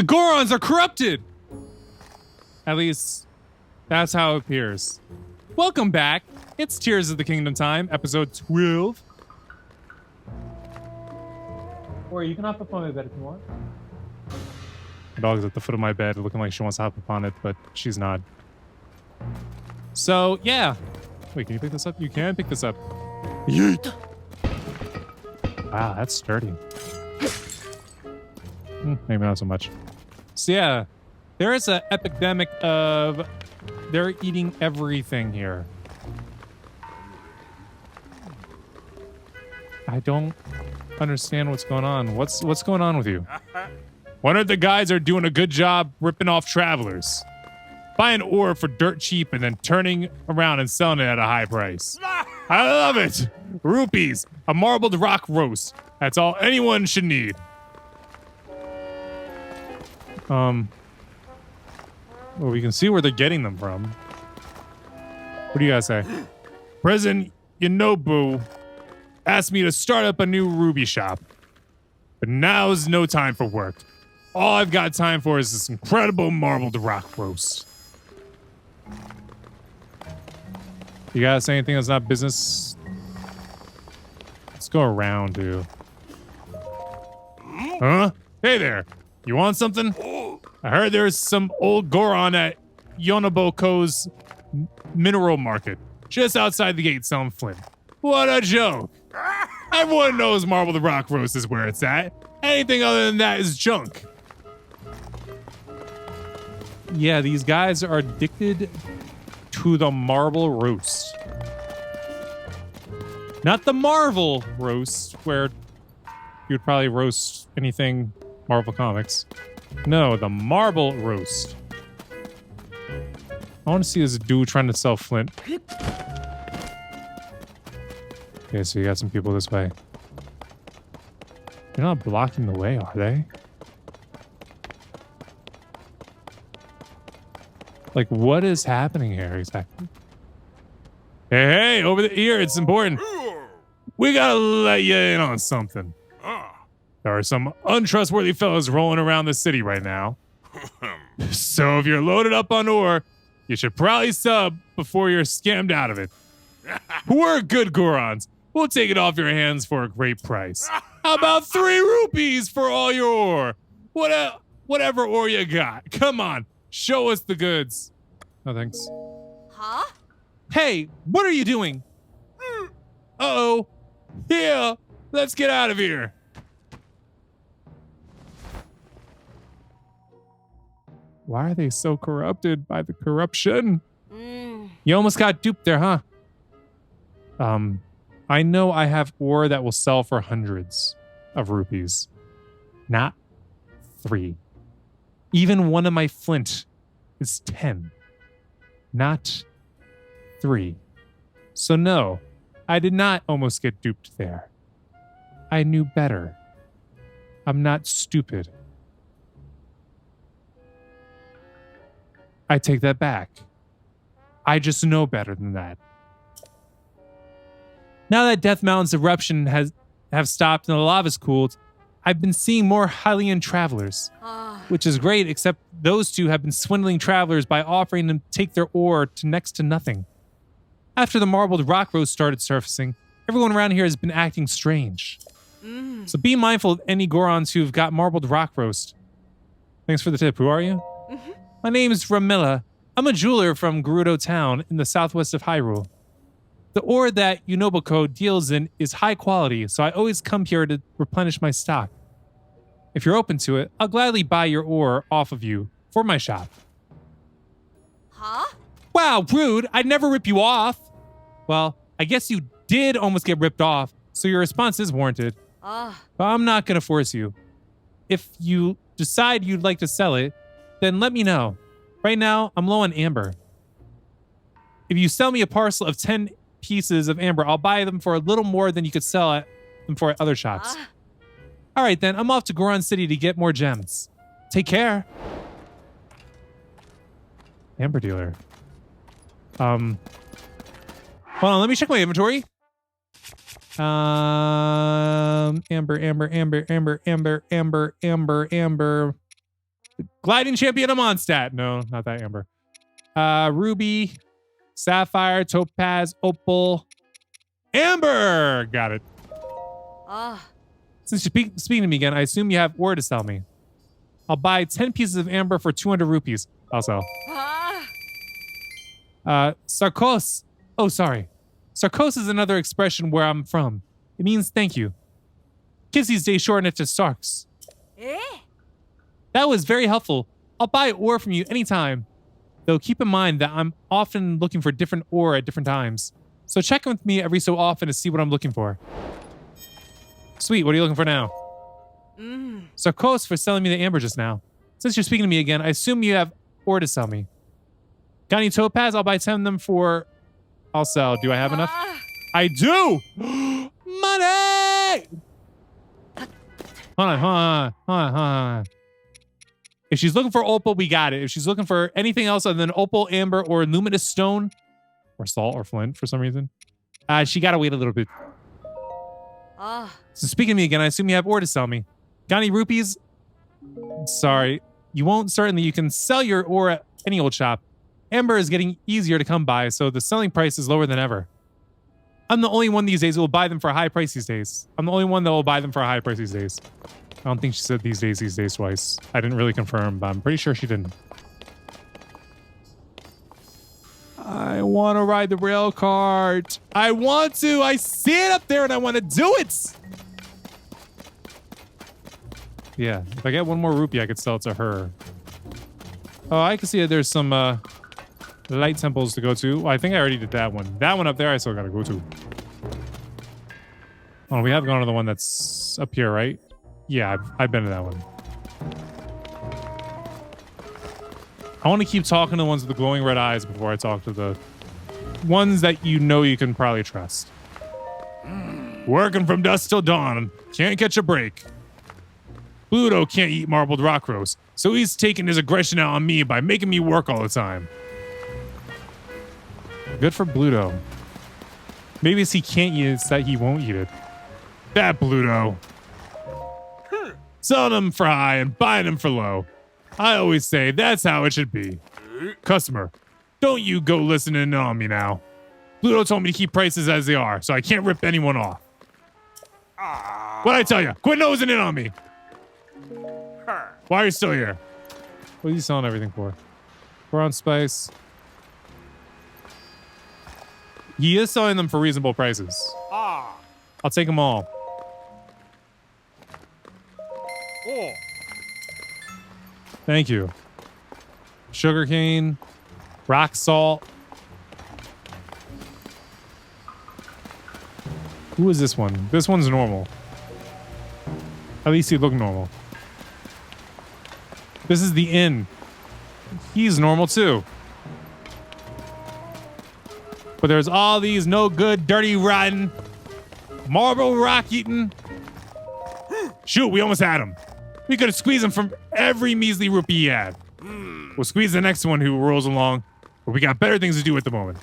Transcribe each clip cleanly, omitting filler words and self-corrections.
Gorons are corrupted! At least, that's how it appears. Welcome back. It's Tears of the Kingdom time, episode 12. Or you can hop up on my bed if you want. The dog's at the foot of my bed looking like she wants to hop up on it, but she's not. So, yeah. Wait, can you pick this up? You can pick this up. Yeet! Wow, that's sturdy. Maybe not so much. So yeah, there is an epidemic of they're eating everything here. I don't understand what's going on. What's going on with you? One of the guys are doing a good job ripping off travelers. Buying ore for dirt cheap and then turning around and selling it at a high price. I love it! Rupees, a marbled rock roast. That's all anyone should need. Well, we can see where they're getting them from. What do you guys say? President Yunobo asked me to start up a new ruby shop. But now's no time for work. All I've got time for is this incredible marbled rock roast. You guys say anything that's not business? Let's go around, dude. Huh? Hey there. You want something? I heard there's some old Goron at YunoboCo's mineral market, just outside the gate selling flint. What a joke. Everyone knows marbled rock roast is where it's at. Anything other than that is junk. Yeah, these guys are addicted to the marble roast. Not the Marvel roast, where you'd probably roast anything Marvel Comics. No, the marble roast. I want to see this dude trying to sell flint. Okay, so you got some people this way. They're not blocking the way, are they? Like, what is happening here exactly? Hey, over here, it's important. We gotta let you in on something. There are some untrustworthy fellows rolling around the city right now. So if you're loaded up on ore, you should probably sub before you're scammed out of it. We're good Gorons. We'll take it off your hands for a great price. How about 3 rupees for all your ore? Whatever ore you got. Come on, show us the goods. No thanks. Huh? Hey, what are you doing? Uh-oh. Yeah, let's get out of here. Why are they so corrupted by the corruption? You almost got duped there, huh? I know I have ore that will sell for hundreds of rupees. Not 3. Even one of my flint is 10. Not 3. So no, I did not almost get duped there. I knew better. I'm not stupid. I take that back. I just know better than that. Now that Death Mountain's eruption have stopped and the lava's cooled, I've been seeing more Hylian travelers, which is great, except those two have been swindling travelers by offering them to take their ore to next to nothing. After the marbled rock roast started surfacing, everyone around here has been acting strange. So be mindful of any Gorons who've got marbled rock roast. Thanks for the tip. Who are you? My name is Ramilla. I'm a jeweler from Gerudo Town in the southwest of Hyrule. The ore that YunoboCo deals in is high quality, so I always come here to replenish my stock. If you're open to it, I'll gladly buy your ore off of you for my shop. Huh? Wow, rude. I'd never rip you off. Well, I guess you did almost get ripped off, so your response is warranted. But I'm not going to force you. If you decide you'd like to sell it, then let me know. Right now, I'm low on amber. If you sell me a parcel of 10 pieces of amber, I'll buy them for a little more than you could sell them for at other shops. All right, then. I'm off to Goron City to get more gems. Take care. Amber dealer. Hold on, let me check my inventory. Amber. Gliding champion of Mondstadt. No, not that amber. Ruby, sapphire, topaz, opal, amber. Got it. Since you're speaking to me again, I assume you have ore to sell me. I'll buy 10 pieces of amber for 200 rupees. I'll sell. Sarkos. Oh, sorry. Sarkos is another expression where I'm from. It means thank you. Kids these days shorten it to Sarks. That was very helpful. I'll buy ore from you anytime. Though keep in mind that I'm often looking for different ore at different times. So check in with me every so often to see what I'm looking for. Sweet, what are you looking for now? Sarkos for selling me the amber just now. Since you're speaking to me again, I assume you have ore to sell me. Got any topaz? I'll buy 10 of them for... I'll sell. Do I have enough? I do! Money! Hold on. If she's looking for opal, we got it. If she's looking for anything else other than opal, amber, or luminous stone, or salt, or flint for some reason, she gotta wait a little bit. So speaking to me again, I assume you have ore to sell me. Got any rupees? Sorry. You won't. Certainly, you can sell your ore at any old shop. Amber is getting easier to come by, so the selling price is lower than ever. I'm the only one these days who will buy them for a high price these days. I don't think she said these days twice. I didn't really confirm, but I'm pretty sure she didn't. I want to ride the rail cart. I want to. I see it up there and I want to do it. Yeah, if I get one more rupee, I could sell it to her. Oh, I can see that there's some light temples to go to. Well, I think I already did that one. That one up there, I still got to go to. Oh, we have gone to the one that's up here, right? Yeah, I've been to that one. I want to keep talking to the ones with the glowing red eyes before I talk to the ones that you know you can probably trust. Working from dusk till dawn. Can't catch a break. Pluto can't eat marbled rock roast, so he's taking his aggression out on me by making me work all the time. Good for Pluto. Maybe it's he can't eat it, it's that he won't eat it. That Pluto. Selling them for high and buying them for low. I always say that's how it should be. Customer, don't you go listening on me now. Pluto told me to keep prices as they are, so I can't rip anyone off. What'd I tell you? Quit nosing in on me. Why are you still here? What are you selling everything for? 4 ounce spice. He is selling them for reasonable prices. I'll take them all. Thank you. Sugarcane, rock salt. Who is this one? This one's normal. At least he looked normal. This is the inn. He's normal too. But there's all these no good, dirty, rotten, marble rock eating. Shoot, we almost had him. We could have squeezed him from every measly rupee he had. We'll squeeze the next one who rolls along, but we got better things to do at the moment.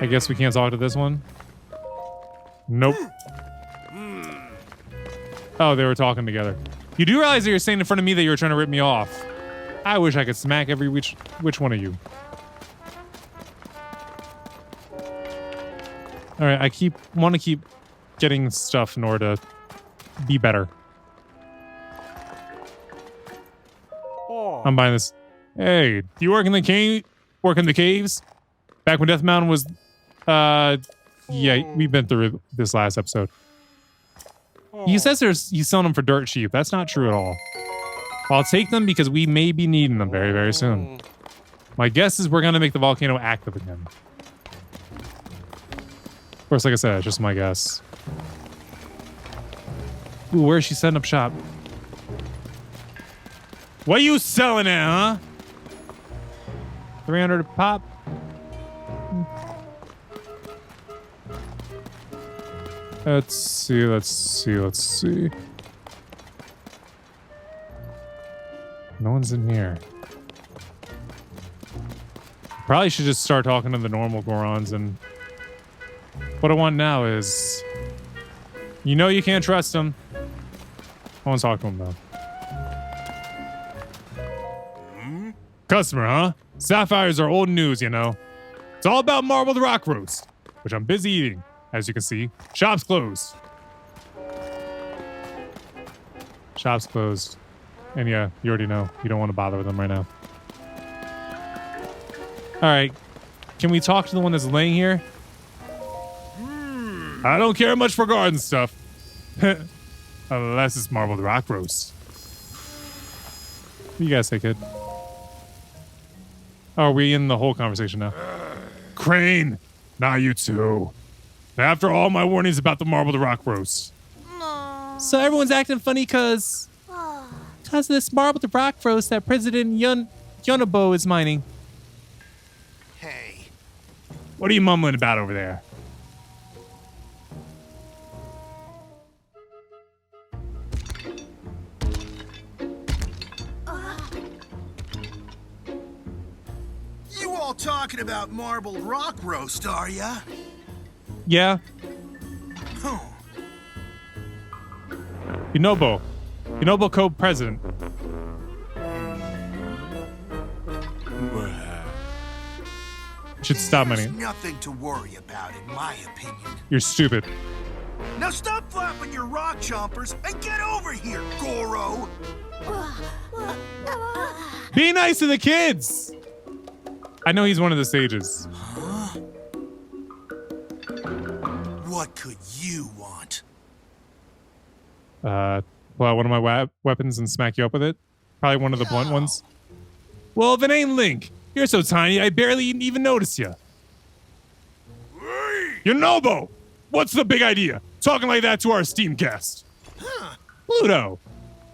I guess we can't talk to this one. Nope. Oh, they were talking together. You do realize that you're saying in front of me that you're trying to rip me off. I wish I could smack every which one of you. All right, I want to keep getting stuff in order to be better. I'm buying this. Hey, do you work in the cave? Work in the caves? Back when Death Mountain was, yeah, we've been through this last episode. He says he's selling them for dirt cheap. That's not true at all. I'll take them because we may be needing them very, very soon. My guess is we're going to make the volcano active again. Of course, like I said, it's just my guess. Ooh, where is she setting up shop? What are you selling at, huh? 300 a pop? Let's see. No one's in here. Probably should just start talking to the normal Gorons, and what I want now is, you know, you can't trust them. I want to talk to him though. Customer, huh? Sapphires are old news, you know. It's all about marbled rock roast, which I'm busy eating, as you can see. Shop's closed. Shop's closed. And yeah, you already know. You don't want to bother with them right now. All right. Can we talk to the one that's laying here? I don't care much for garden stuff. Unless it's marbled rock roast. What do you guys say, kid? Oh, are we in the whole conversation now? Crane! Not you too. After all my warnings about the marbled rock roast. So everyone's acting funny because of this marbled rock roast that President Yunobo is mining. Hey. What are you mumbling about over there? You all talking about marbled rock roast, are ya? Yeah. Huh. YunoboCo president. Should stop There's mining. nothing to worry about, in my opinion. You're stupid. Now stop flapping your rock chompers and get over here, Goro! Be nice to the kids! I know he's one of the sages. Huh? What could you want? Pull out one of my weapons and smack you up with it. Probably one of the blunt ones. Well, if it ain't Link, you're so tiny I barely even notice you. Yunobo! What's the big idea? Talking like that to our esteemed guest. Huh. Pluto!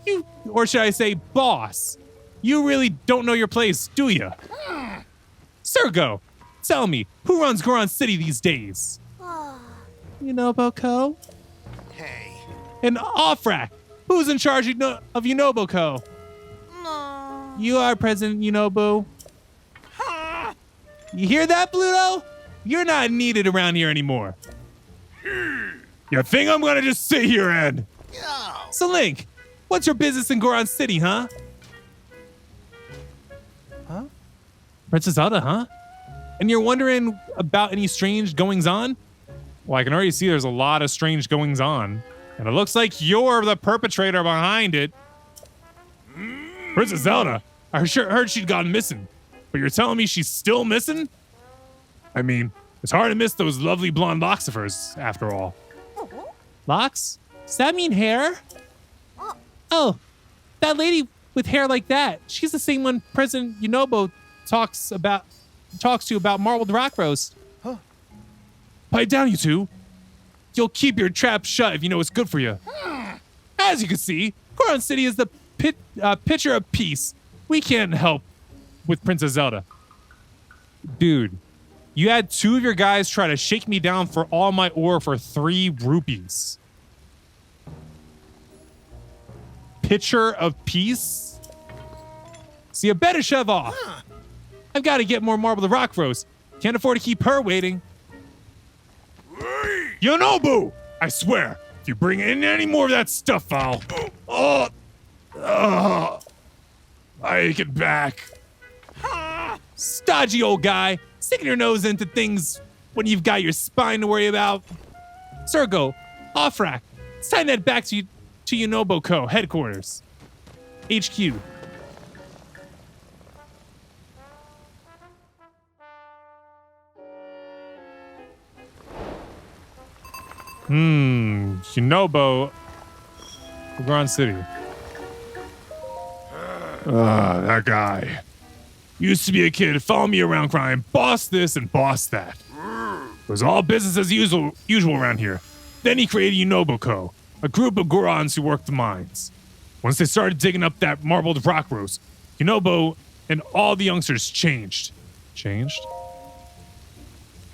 You, or should I say boss, you really don't know your place, do ya? Sergo, tell me, who runs Goron City these days? YunoboCo? Hey. And Offrak, who's in charge of YunoboCo? You are President Yunobo. You hear that, Pluto? You're not needed around here anymore. You think I'm gonna just sit here and... No. So Link, what's your business in Goron City, huh? Huh? Princess Zelda, huh? And you're wondering about any strange goings-on? Well, I can already see there's a lot of strange goings-on. And it looks like you're the perpetrator behind it. Princess Zelda, I heard she'd gone missing. But you're telling me she's still missing? I mean, it's hard to miss those lovely blonde locks of hers, after all. Locks? Does that mean hair? Oh, that lady with hair like that. She's the same one President Yunobo talks to about marbled rock roast. Huh. Pipe down, you two. You'll keep your trap shut if you know what's good for you. As you can see, Goron City is the picture of peace. We can't help with Princess Zelda. Dude, you had two of your guys try to shake me down for all my ore for 3 rupees. Picture of peace? See, you better shove off. I've got to get more marbled rock roast. Can't afford to keep her waiting. Yunobo! I swear, if you bring in any more of that stuff, I'll... I ache it back. Stodgy old guy, sticking your nose into things when you've got your spine to worry about. Sergo, Offrak, it's time to head back to YunoboCo headquarters. HQ. Yunobo, Goron City. That guy. Used to be a kid, follow me around crying, boss this and boss that. It was all business as usual around here. Then he created YunoboCo, a group of Gorons who worked the mines. Once they started digging up that marbled rock roast, Yunobo and all the youngsters changed. Changed?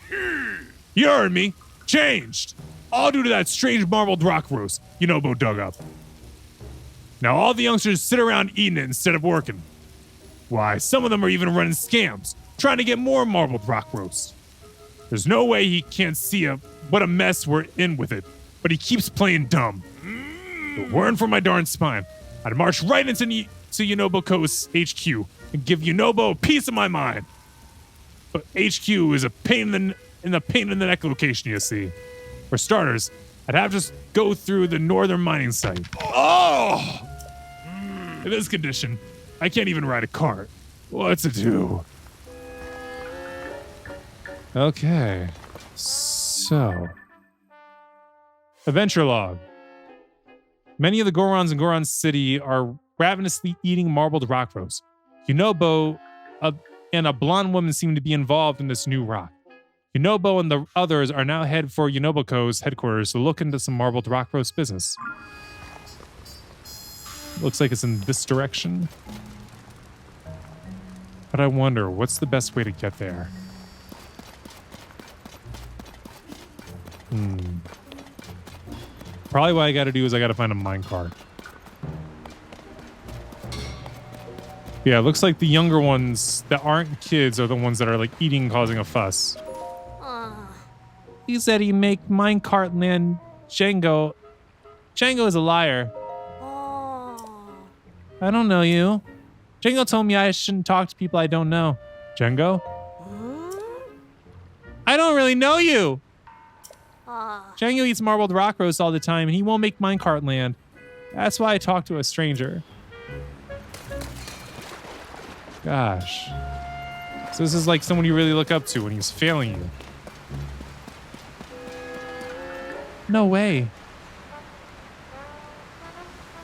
You heard me. Changed. All due to that strange marbled rock roast Yunobo dug up. Now all the youngsters sit around eating it instead of working. Why, some of them are even running scams, trying to get more marbled rock roast. There's no way he can't see what a mess we're in with it, but he keeps playing dumb. If it weren't for my darn spine, I'd march right into YunoboCo's HQ and give Yunobo a piece of my mind. But HQ is a pain in the neck location, you see. For starters, I'd have to go through the northern mining site. Oh! In this condition, I can't even ride a cart. What's to do? Okay. So. Adventure log. Many of the Gorons in Goron City are ravenously eating marbled rock roast. Yunobo and a blonde woman seem to be involved in this new rock. Yunobo and the others are now headed for YunoboCo's headquarters to look into some marbled rock roast business. Looks like it's in this direction. But I wonder, what's the best way to get there? Probably what I gotta do is I gotta find a minecart. Yeah, it looks like the younger ones that aren't kids are the ones that are like eating, causing a fuss. He said he make minecart land Django. Django is a liar. I don't know you. Django told me I shouldn't talk to people I don't know. Django? I don't really know you. Django eats marbled rock roast all the time, and he won't make minecart land. That's why I talk to a stranger. Gosh. So this is like someone you really look up to when he's failing you. No way.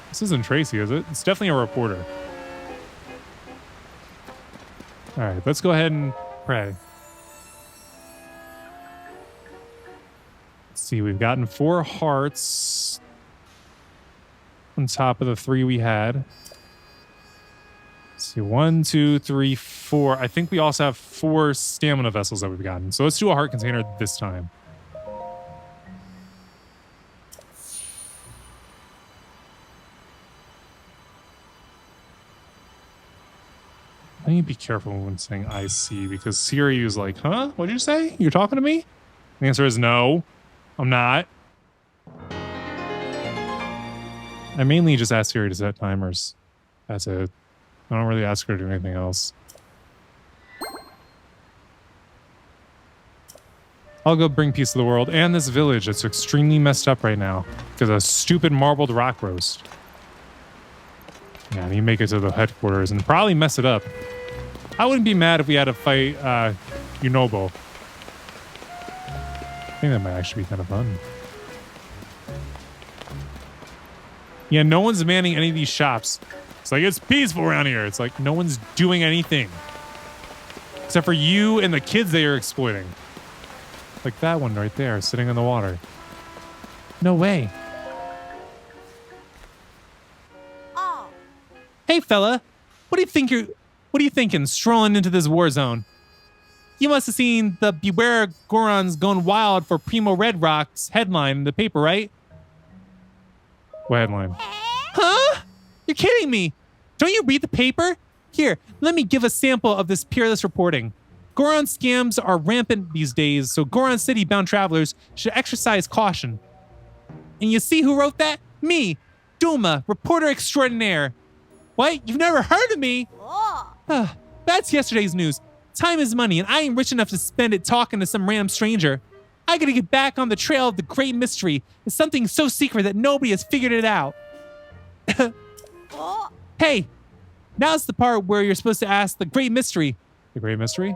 This isn't Tracy, is it? It's definitely a reporter. All right, let's go ahead and pray. Let's see, we've gotten 4 hearts on top of the 3 we had. Let's see, 1, 2, 3, 4. I think we also have 4 stamina vessels that we've gotten. So let's do a heart container this time. I need to be careful when saying I see, because Siri is like, huh? What'd you say? You're talking to me? The answer is no, I'm not. I mainly just ask Siri to set timers. That's it. I don't really ask her to do anything else. I'll go bring peace to the world and this village that's extremely messed up right now because of stupid marbled rock roast. Yeah, I need to make it to the headquarters and probably mess it up. I wouldn't be mad if we had to fight Yunobo. I think that might actually be kind of fun. Yeah, no one's manning any of these shops. It's like, it's peaceful around here. It's like, no one's doing anything. Except for you and the kids they are exploiting. Like that one right there, sitting in the water. No way. Hey, fella, what do you thinking strolling into this war zone? You must have seen the Beware Gorons Gone Wild for Primo Red Rock's headline in the paper, right? What headline? Huh? You're kidding me. Don't you read the paper? Here, let me give a sample of this peerless reporting. Goron scams are rampant these days, so Goron City-bound travelers should exercise caution. And you see who wrote that? Me, Duma, reporter extraordinaire. What? You've never heard of me? That's yesterday's news. Time is money, and I ain't rich enough to spend it talking to some random stranger. I gotta get back on the trail of the great mystery. It's something so secret that nobody has figured it out. Hey, now's the part where you're supposed to ask the great mystery. The great mystery?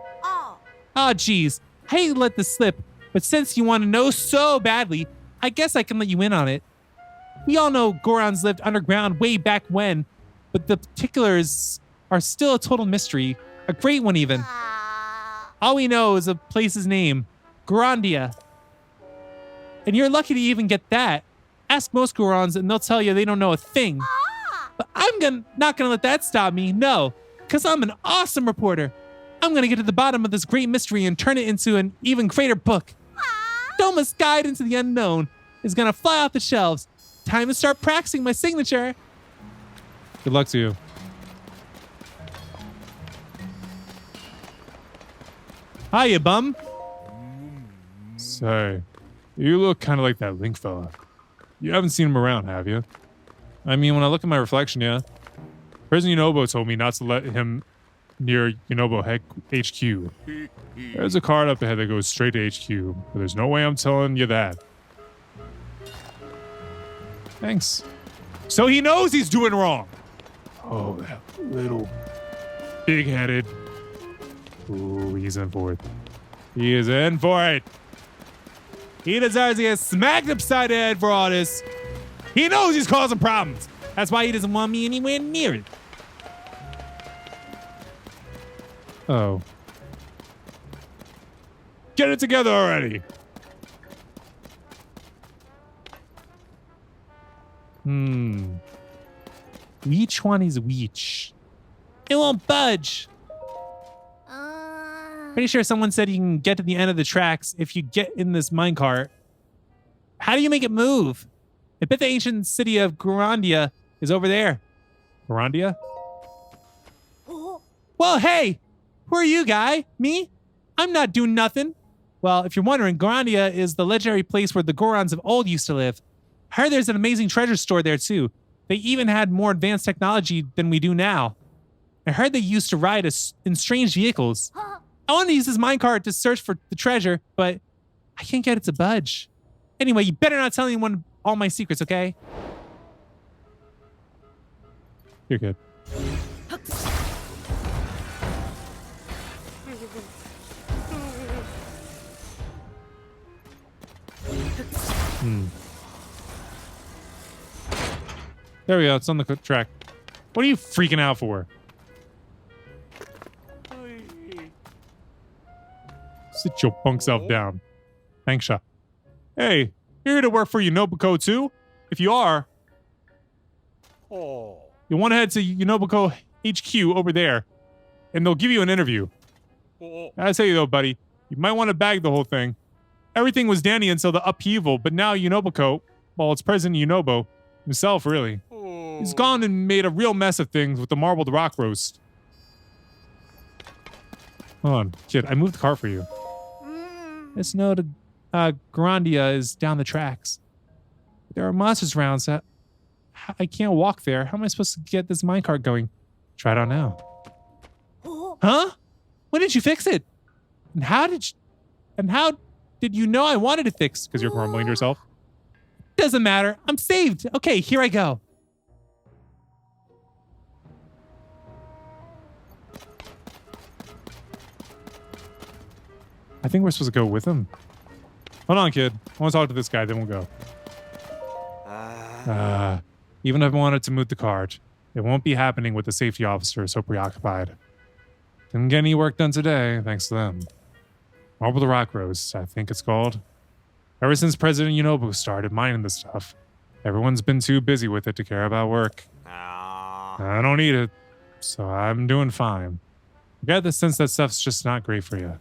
Oh, geez. I hate to let this slip, but since you want to know so badly, I guess I can let you in on it. We all know Gorons lived underground way back when, but the particulars are still a total mystery. A great one, even. All we know is a place's name, Gorondia. And you're lucky to even get that. Ask most Gorons and they'll tell you they don't know a thing. But I'm not gonna let that stop me, no. Because I'm an awesome reporter. I'm gonna get to the bottom of this great mystery and turn it into an even greater book. Doma's Guide into the Unknown is gonna fly off the shelves. Time to start practicing my signature. Good luck to you. Hi, you bum. Say, you look kind of like that Link fella. You haven't seen him around, have you? I mean, when I look at my reflection, yeah. President Yunobo told me not to let him near Yunobo HQ. There's a card up ahead that goes straight to HQ, but there's no way I'm telling you that. Thanks. So he knows he's doing wrong. Oh, that little big-headed. Ooh, he's in for it. He is in for it. He deserves to get smacked upside the head for all this. He knows he's causing problems. That's why he doesn't want me anywhere near it. Oh. Get it together already. Which one is which? It won't budge. Pretty sure someone said you can get to the end of the tracks if you get in this minecart. How do you make it move? I bet the ancient city of Garandia is over there. Garandia? Well, hey! Who are you, guy? Me? I'm not doing nothing. Well, if you're wondering, Garandia is the legendary place where the Gorons of old used to live. I heard there's an amazing treasure store there, too. They even had more advanced technology than we do now. I heard they used to ride in strange vehicles. I want to use this minecart to search for the treasure, but I can't get it to budge. Anyway, you better not tell anyone all my secrets, okay? You're good. There we go. It's on the track. What are you freaking out for? Sit your punk self down. Thanks, Sha. Hey, you're here to work for YunoboCo too? If you are, you'll want to head to YunoboCo HQ over there, and they'll give you an interview. I tell you though, buddy, you might want to bag the whole thing. Everything was dandy until the upheaval, but now YunoboCo, well, it's President Yunobo himself, really. He's gone and made a real mess of things with the marbled rock roast. Hold on, kid, I moved the car for you. This note Grandia is down the tracks. There are monsters around, so I can't walk there. How am I supposed to get this minecart going? Try it out now. Huh? When did you fix it? And how did you know I wanted it fixed? Because you're grumbling to yourself. Doesn't matter. I'm saved. Okay, here I go. I think we're supposed to go with him. Hold on, kid. I want to talk to this guy, then we'll go. Even if I wanted to move the cart, it won't be happening with the safety officer so preoccupied. Didn't get any work done today, thanks to them. Marble the Rock Roast, I think it's called. Ever since President Yunobo started mining this stuff, everyone's been too busy with it to care about work. I don't need it, so I'm doing fine. I get the sense that stuff's just not great for you.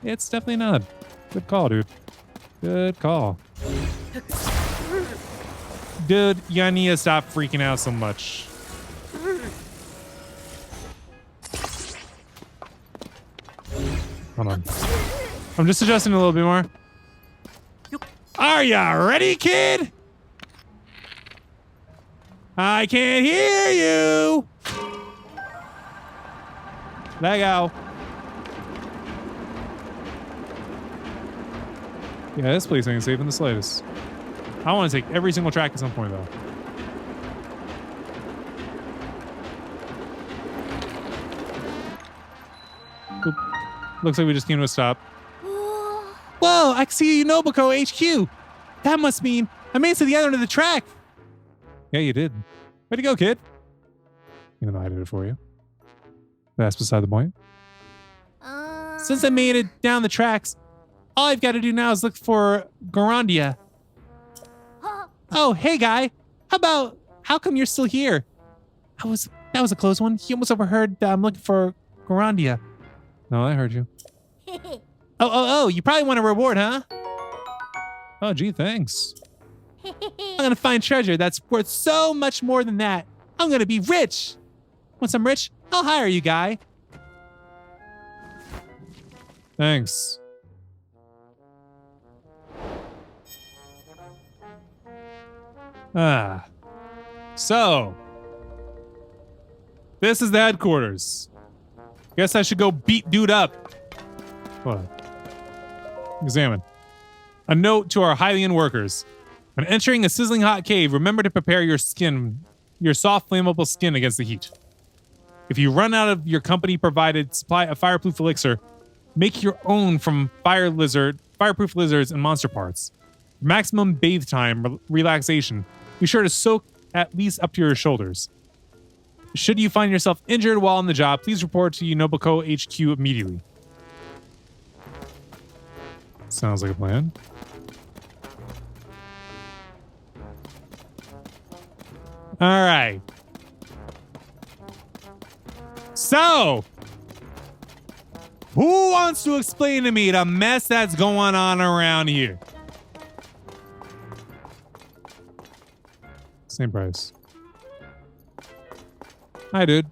It's definitely not. Good call, dude. Good call. Dude, you need to stop freaking out so much. Hold on. I'm just adjusting a little bit more. Are ya ready, kid? I can't hear you. Let go. Yeah, this place ain't safe in the slightest. I want to take every single track at some point, though. Oop. Looks like we just came to a stop. Whoa, I can see YunoboCo HQ. That must mean I made it to the other end of the track. Yeah, you did. Way to go, kid. Even though I did it for you. That's beside the point. Since I made it down the tracks, all I've got to do now is look for Garandia. Oh, hey, guy. How come you're still here? That was a close one. You almost overheard that I'm looking for Garandia. No, I heard you. Oh, you probably want a reward, huh? Oh, gee, thanks. I'm gonna find treasure that's worth so much more than that. I'm gonna be rich. Once I'm rich, I'll hire you, guy. Thanks. So, this is the headquarters. Guess I should go beat dude up. Hold on. Examine. A note to our Hylian workers. When entering a sizzling hot cave, remember to prepare your soft flammable skin against the heat. If you run out of your company-provided supply of fireproof elixir, make your own from fireproof lizards and monster parts. For maximum bathe time relaxation, be sure to soak at least up to your shoulders. Should you find yourself injured while on the job, please report to YunoboCo HQ immediately. Sounds like a plan. All right. So, who wants to explain to me the mess that's going on around here? Same price. Hi, dude.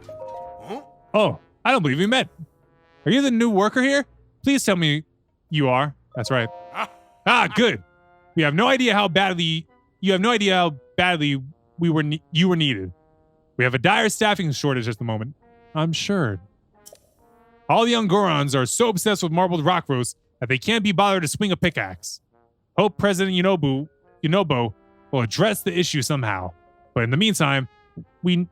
Huh? Oh, I don't believe we met. Are you the new worker here? Please tell me you are. That's right. Good. You have no idea how badly you were needed. We have a dire staffing shortage at the moment. I'm sure. All the young Gorons are so obsessed with marbled rock roast that they can't be bothered to swing a pickaxe. Hope President Yunobo will address the issue somehow. But in the meantime, we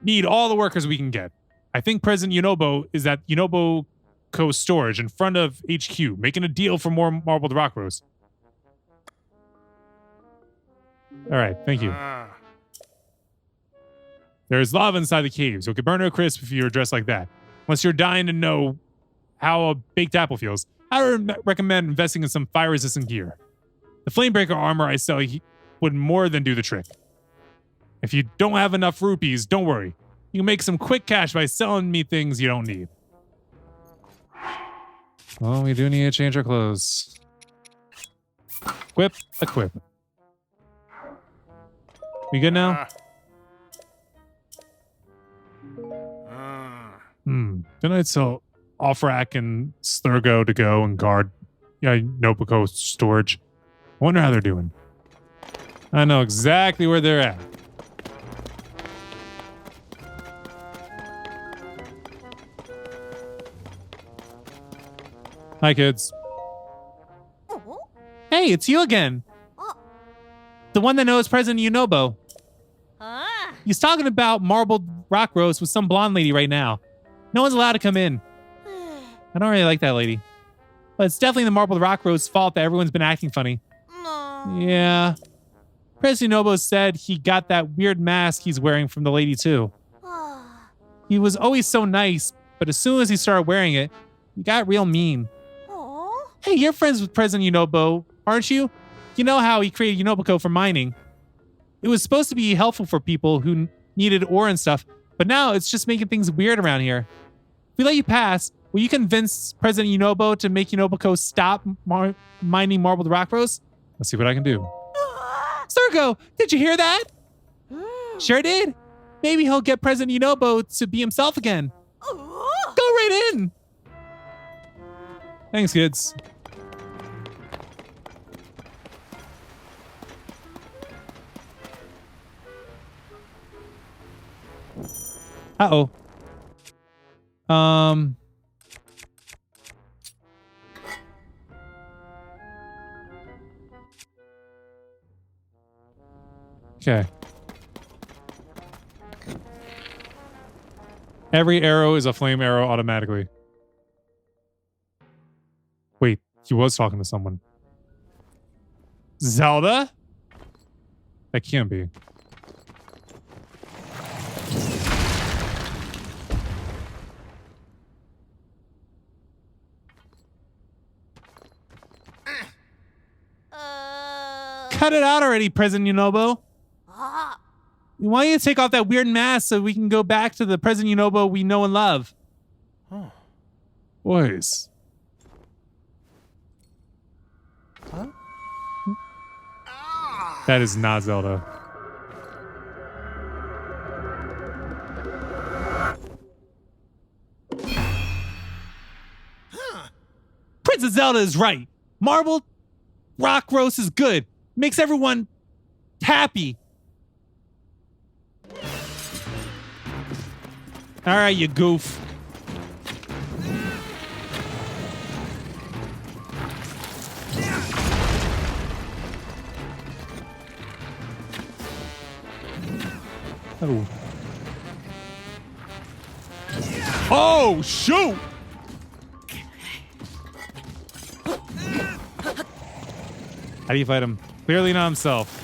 need all the workers we can get. I think President Yunobo is at YunoboCo storage in front of HQ, making a deal for more marbled rock roast. All right, thank you. There's lava inside the caves. You could burn to a crisp if you're dressed like that. Unless you're dying to know how a baked apple feels, I would recommend investing in some fire-resistant gear. The flamebreaker armor I sell would more than do the trick. If you don't have enough rupees, don't worry. You can make some quick cash by selling me things you don't need. Well, we do need to change our clothes. Equip. We good now? Then I'd sell Offrack and Slurgo to go and guard YunoboCo storage. I wonder how they're doing. I know exactly where they're at. Hi, kids. Oh. Hey, it's you again. Oh. The one that knows President Yunobo. Ah. He's talking about marbled rock roast with some blonde lady right now. No one's allowed to come in. I don't really like that lady. But it's definitely the marbled rock roast's fault that everyone's been acting funny. No. Yeah. President Yunobo said he got that weird mask he's wearing from the lady too. Ah. He was always so nice, but as soon as he started wearing it, he got real mean. Oh. Hey, you're friends with President Yunobo, aren't you? You know how he created YunoboCo for mining. It was supposed to be helpful for people who needed ore and stuff, but now it's just making things weird around here. If we let you pass, will you convince President Yunobo to make YunoboCo stop mining marbled rock roast? Let's see what I can do. Sergo, did you hear that? Sure did. Maybe he'll get President Yunobo to be himself again. Go right in. Thanks, kids. Uh-oh. Okay. Every arrow is a flame arrow automatically. Wait, he was talking to someone. Zelda? That can't be. Cut it out already, President Yunobo. Why don't you take off that weird mask so we can go back to the President Yunobo we know and love? Boys. Huh? That is not Zelda. Princess Zelda is right. Marbled rock roast is good. Makes everyone happy. All right, you goof. Oh. Oh, shoot! How do you fight him? Clearly not himself.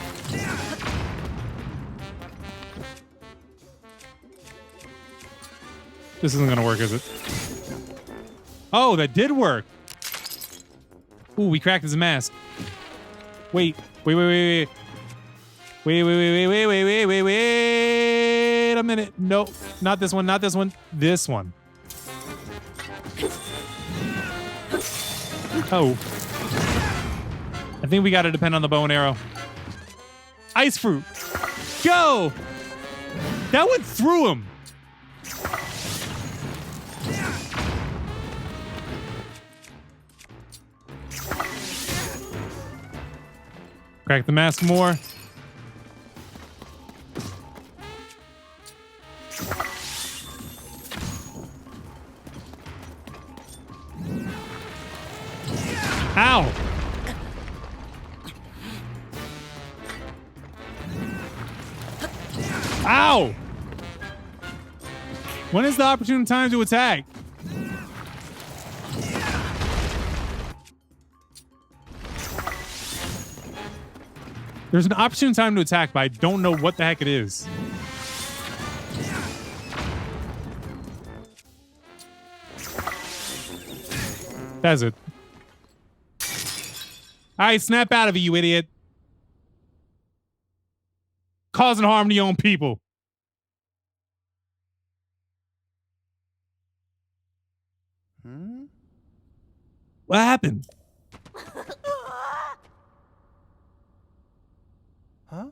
This isn't gonna work, is it? Oh, that did work. Ooh, we cracked his mask. Wait. Wait a minute. No, not this one, not this one. This one. Oh. I think we gotta depend on the bow and arrow. Ice fruit. Go! That went through him. Crack the mask more. Ow! Ow! When is the opportune time to attack? There's an opportune time to attack, but I don't know what the heck it is. That's it. All right, snap out of it, you idiot. Causing harm to your own people. What happened? Huh?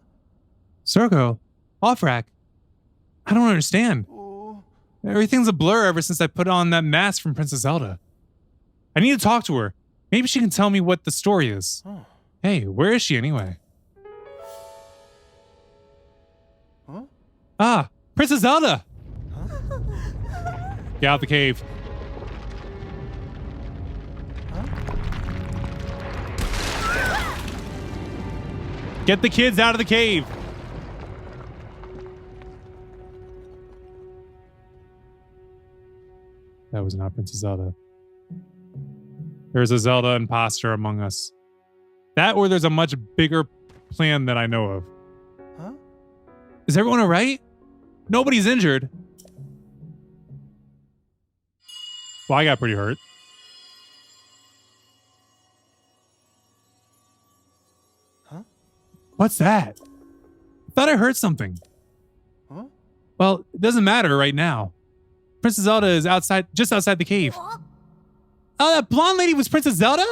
Circo, off rack. I don't understand. Everything's a blur ever since I put on that mask from Princess Zelda. I need to talk to her. Maybe she can tell me what the story is. Oh. Hey, where is she anyway? Huh? Ah, Princess Zelda! Huh? Get out the cave. Get the kids out of the cave! That was not Princess Zelda. There's a Zelda imposter among us. That or there's a much bigger plan that I know of. Huh? Is everyone all right? Nobody's injured. Well, I got pretty hurt. Huh? What's that? I thought I heard something. Huh? Well, it doesn't matter right now. Princess Zelda is outside, just outside the cave. Oh, that blonde lady was Princess Zelda?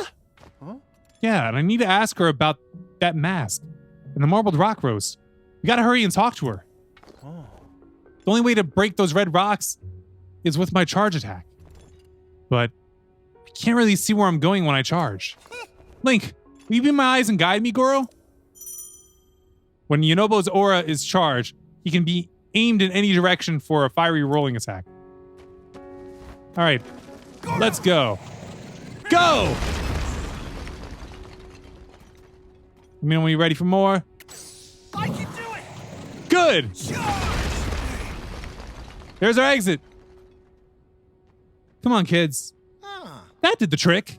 Huh? Yeah, and I need to ask her about that mask and the marbled rock roast. We gotta hurry and talk to her. Oh. The only way to break those red rocks is with my charge attack. But I can't really see where I'm going when I charge. Link, will you be my eyes and guide me, Goro? When Yunobo's aura is charged, he can be aimed in any direction for a fiery rolling attack. All right, let's go. Go! Let me know when you're ready for more. I can do it! Good! Charge! There's our exit. Come on, kids. That did the trick.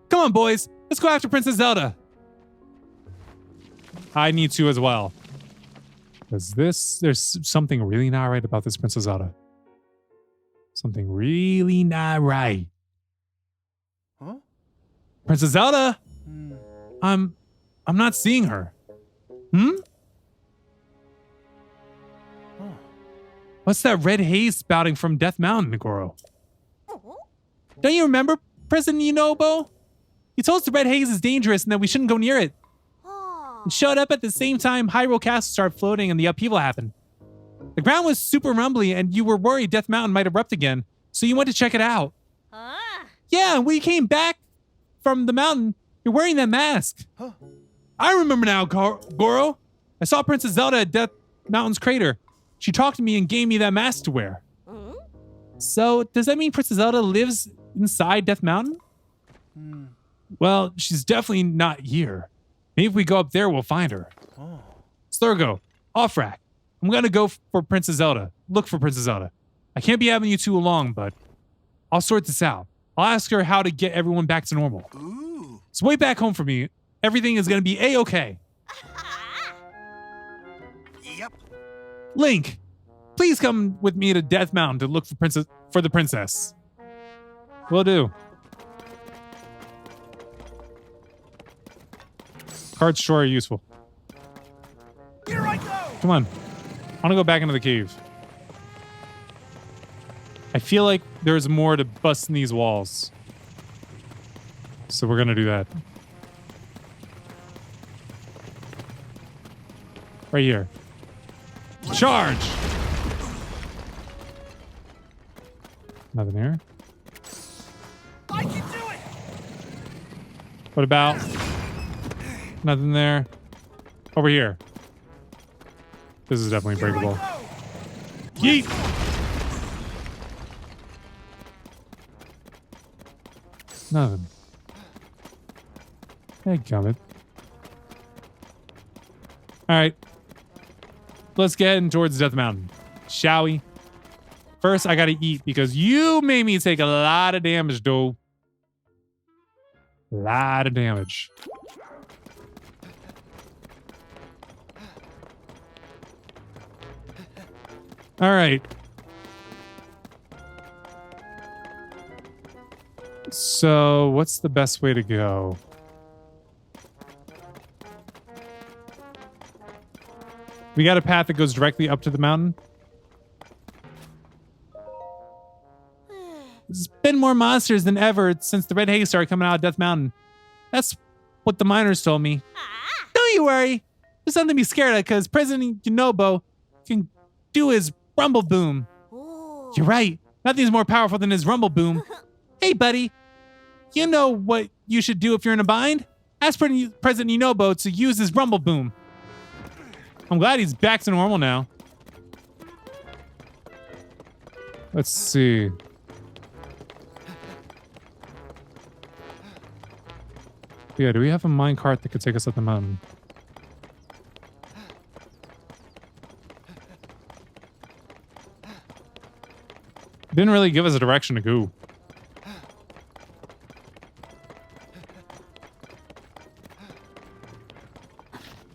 Come on, boys. Let's go after Princess Zelda. I need to as well. Because there's something really not right about this Princess Zelda. Something really not right. Huh? Princess Zelda? Hmm. I'm not seeing her. Hmm? Oh. What's that red haze spouting from Death Mountain, Goro? Don't you remember, President Yunobo? You told us the red haze is dangerous and that we shouldn't go near it. It showed up at the same time Hyrule Castle started floating and the upheaval happened. The ground was super rumbly and you were worried Death Mountain might erupt again, so you went to check it out. Yeah, when you came back from the mountain, you're wearing that mask. Huh. I remember now, Goro. I saw Princess Zelda at Death Mountain's crater. She talked to me and gave me that mask to wear. So, does that mean Princess Zelda lives inside Death Mountain? Hmm. Well, she's definitely not here. Maybe if we go up there, we'll find her. Oh. Slurgo, off rack. I'm gonna go for Princess Zelda. Look for Princess Zelda. I can't be having you too long, but I'll sort this out. I'll ask her how to get everyone back to normal. Ooh. So wait back home for me. Everything is gonna be A-okay. Yep. Link, please come with me to Death Mountain to look for the princess. Will do. Cards sure are useful. Here I go. Come on. I want to go back into the cave. I feel like there's more to bust in these walls. So we're going to do that. Right here. Charge! Nothing here. I can do it. What about? Nothing there. Over here. This is definitely Here I breakable. go. Yeet! Nothing. Hey, Comet. Alright. Let's get in towards Death Mountain. Shall we? First, I gotta eat because you made me take a lot of damage, though. Lot of damage. All right. So, what's the best way to go? We got a path that goes directly up to the mountain. There's been more monsters than ever since the red haze started coming out of Death Mountain. That's what the miners told me. Don't you worry. There's nothing to be scared of because President Yunobo can do his rumble boom. Ooh. You're right. Nothing's more powerful than his rumble boom. Hey, buddy. You know what you should do if you're in a bind? Ask President Yunobo to use his rumble boom. I'm glad he's back to normal now. Let's see. Yeah, do we have a minecart that could take us up the mountain? Didn't really give us a direction to go.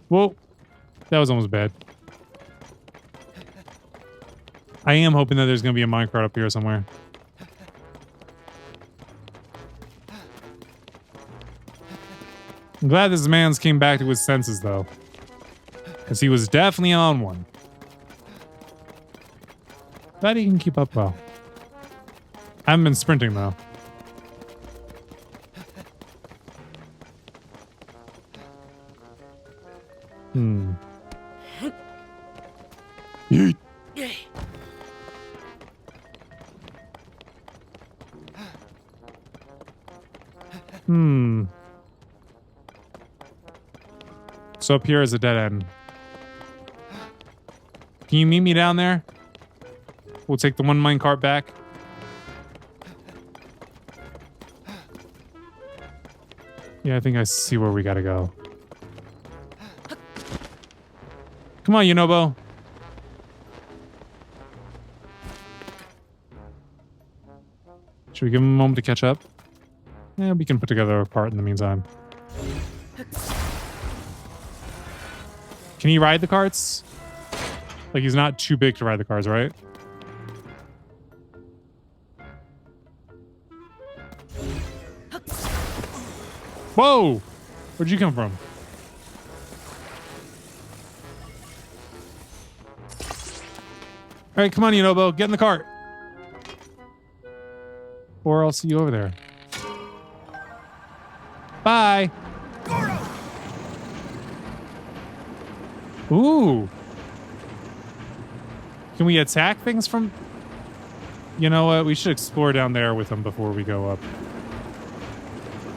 Whoa. That was almost bad. I am hoping that there's going to be a minecart up here somewhere. I'm glad this man's came back to his senses, though. Because he was definitely on one. Glad he can keep up well. I haven't been sprinting, though. Yeet. So up here is a dead end. Can you meet me down there? We'll take the one minecart back. Yeah, I think I see where we gotta go. Come on, Yunobo. Should we give him a moment to catch up? Yeah, we can put together a cart in the meantime. Can he ride the carts? Like, he's not too big to ride the cars, right? Whoa! Where'd you come from? All right, come on, Yunobo. Get in the cart. Or I'll see you over there. Bye. Ooh. Can we attack things from... You know what? We should explore down there with them before we go up.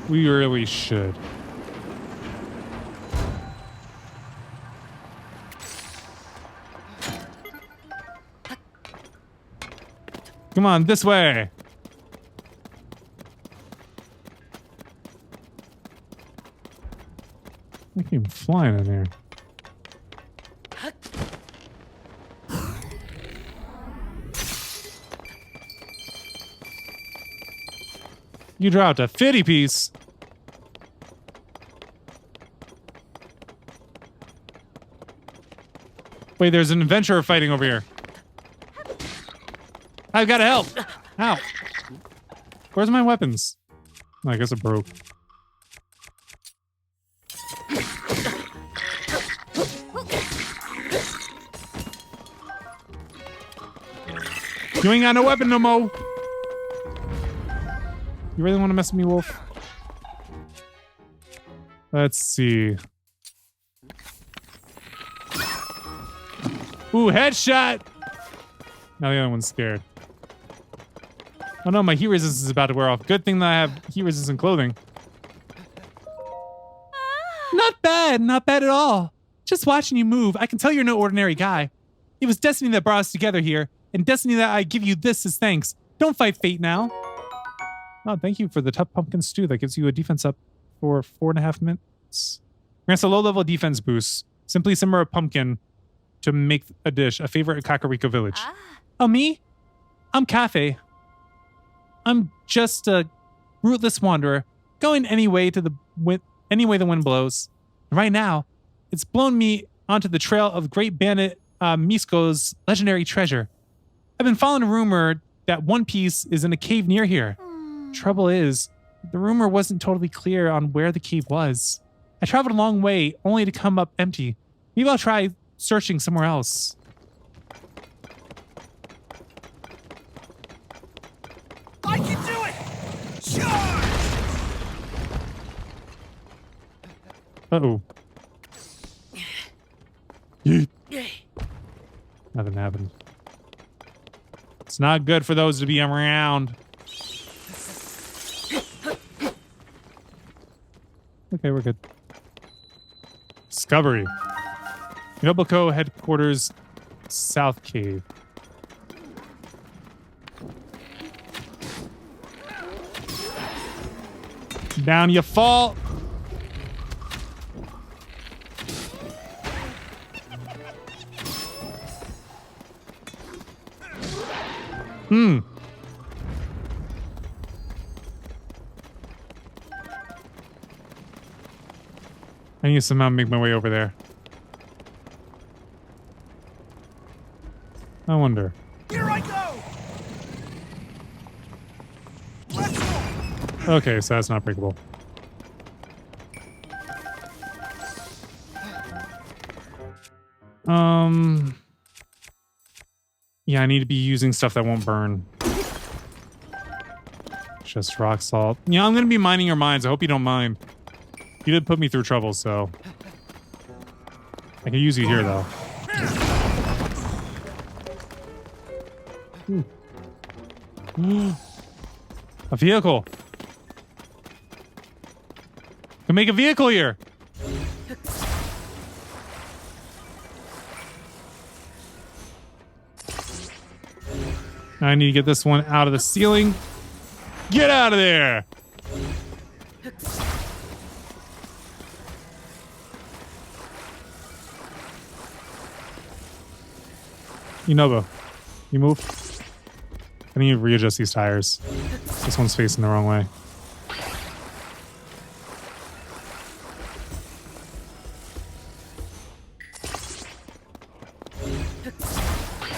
We really should. Come on, this way. I came flying in there. You dropped a 50 piece. Wait, there's an adventurer fighting over here. I've got to help. Ow. Where's my weapons? Oh, I guess it broke. You ain't got no weapon no more. You really want to mess with me, Wolf? Let's see. Ooh, headshot! Now the other one's scared. Oh no, my heat resistance is about to wear off. Good thing that I have heat resistant clothing. Not bad at all. Just watching you move, I can tell you're no ordinary guy. It was destiny that brought us together here, and destiny that I give you this as thanks. Don't fight fate now. Oh, thank you for the tough pumpkin stew that gives you a defense up for 4.5 minutes. Grants a low-level defense boost. Simply simmer a pumpkin to make a dish, a favorite at Kakariko Village. Oh, me? I'm Cafe. I'm just a rootless wanderer, going any way the wind blows. And right now, it's blown me onto the trail of Great Bandit Misko's legendary treasure. I've been following a rumor that One Piece is in a cave near here. Trouble is, the rumor wasn't totally clear on where the cave was. I traveled a long way only to come up empty. Maybe I'll try searching somewhere else. I can do it! Charge! Uh-oh. Yeet. Nothing happened. It's not good for those to be around. Okay, we're good. Discovery. YunoboCo headquarters, South Cave. Down you fall. I need to somehow make my way over there. I wonder. Here I go! Let's go! Okay, so that's not breakable. Yeah, I need to be using stuff that won't burn. Just rock salt. Yeah, I'm gonna be mining your mines. I hope you don't mind. You did put me through trouble, so I can use you here, though. A vehicle. Can make a vehicle here. I need to get this one out of the ceiling. Get out of there. Yunobo, you move. I need to readjust these tires. This one's facing the wrong way.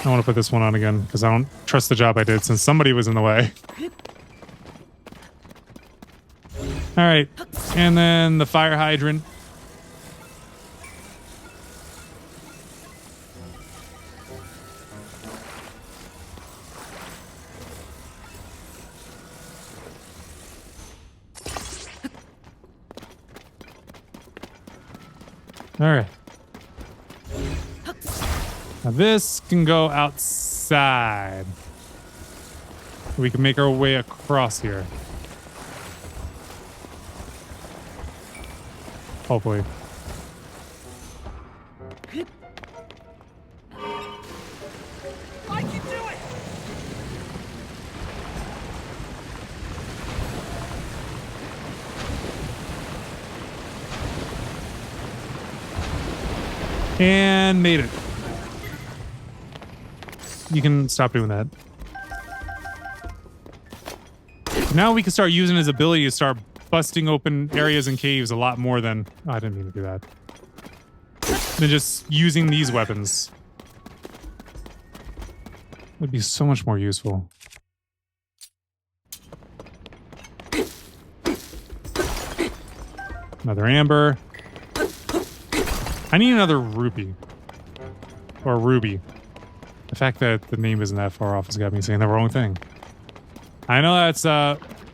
I want to put this one on again because I don't trust the job I did since somebody was in the way. All right, and then the fire hydrant. All right. Now this can go outside. We can make our way across here. Hopefully. I can do it! And made it. You can stop doing that. Now we can start using his ability to start busting open areas and caves a lot more than... Oh, I didn't mean to do that. Than just using these weapons. Would be so much more useful. Another amber. I need another rupee. Or ruby. The fact that the name isn't that far off has got me saying the wrong thing. I know that's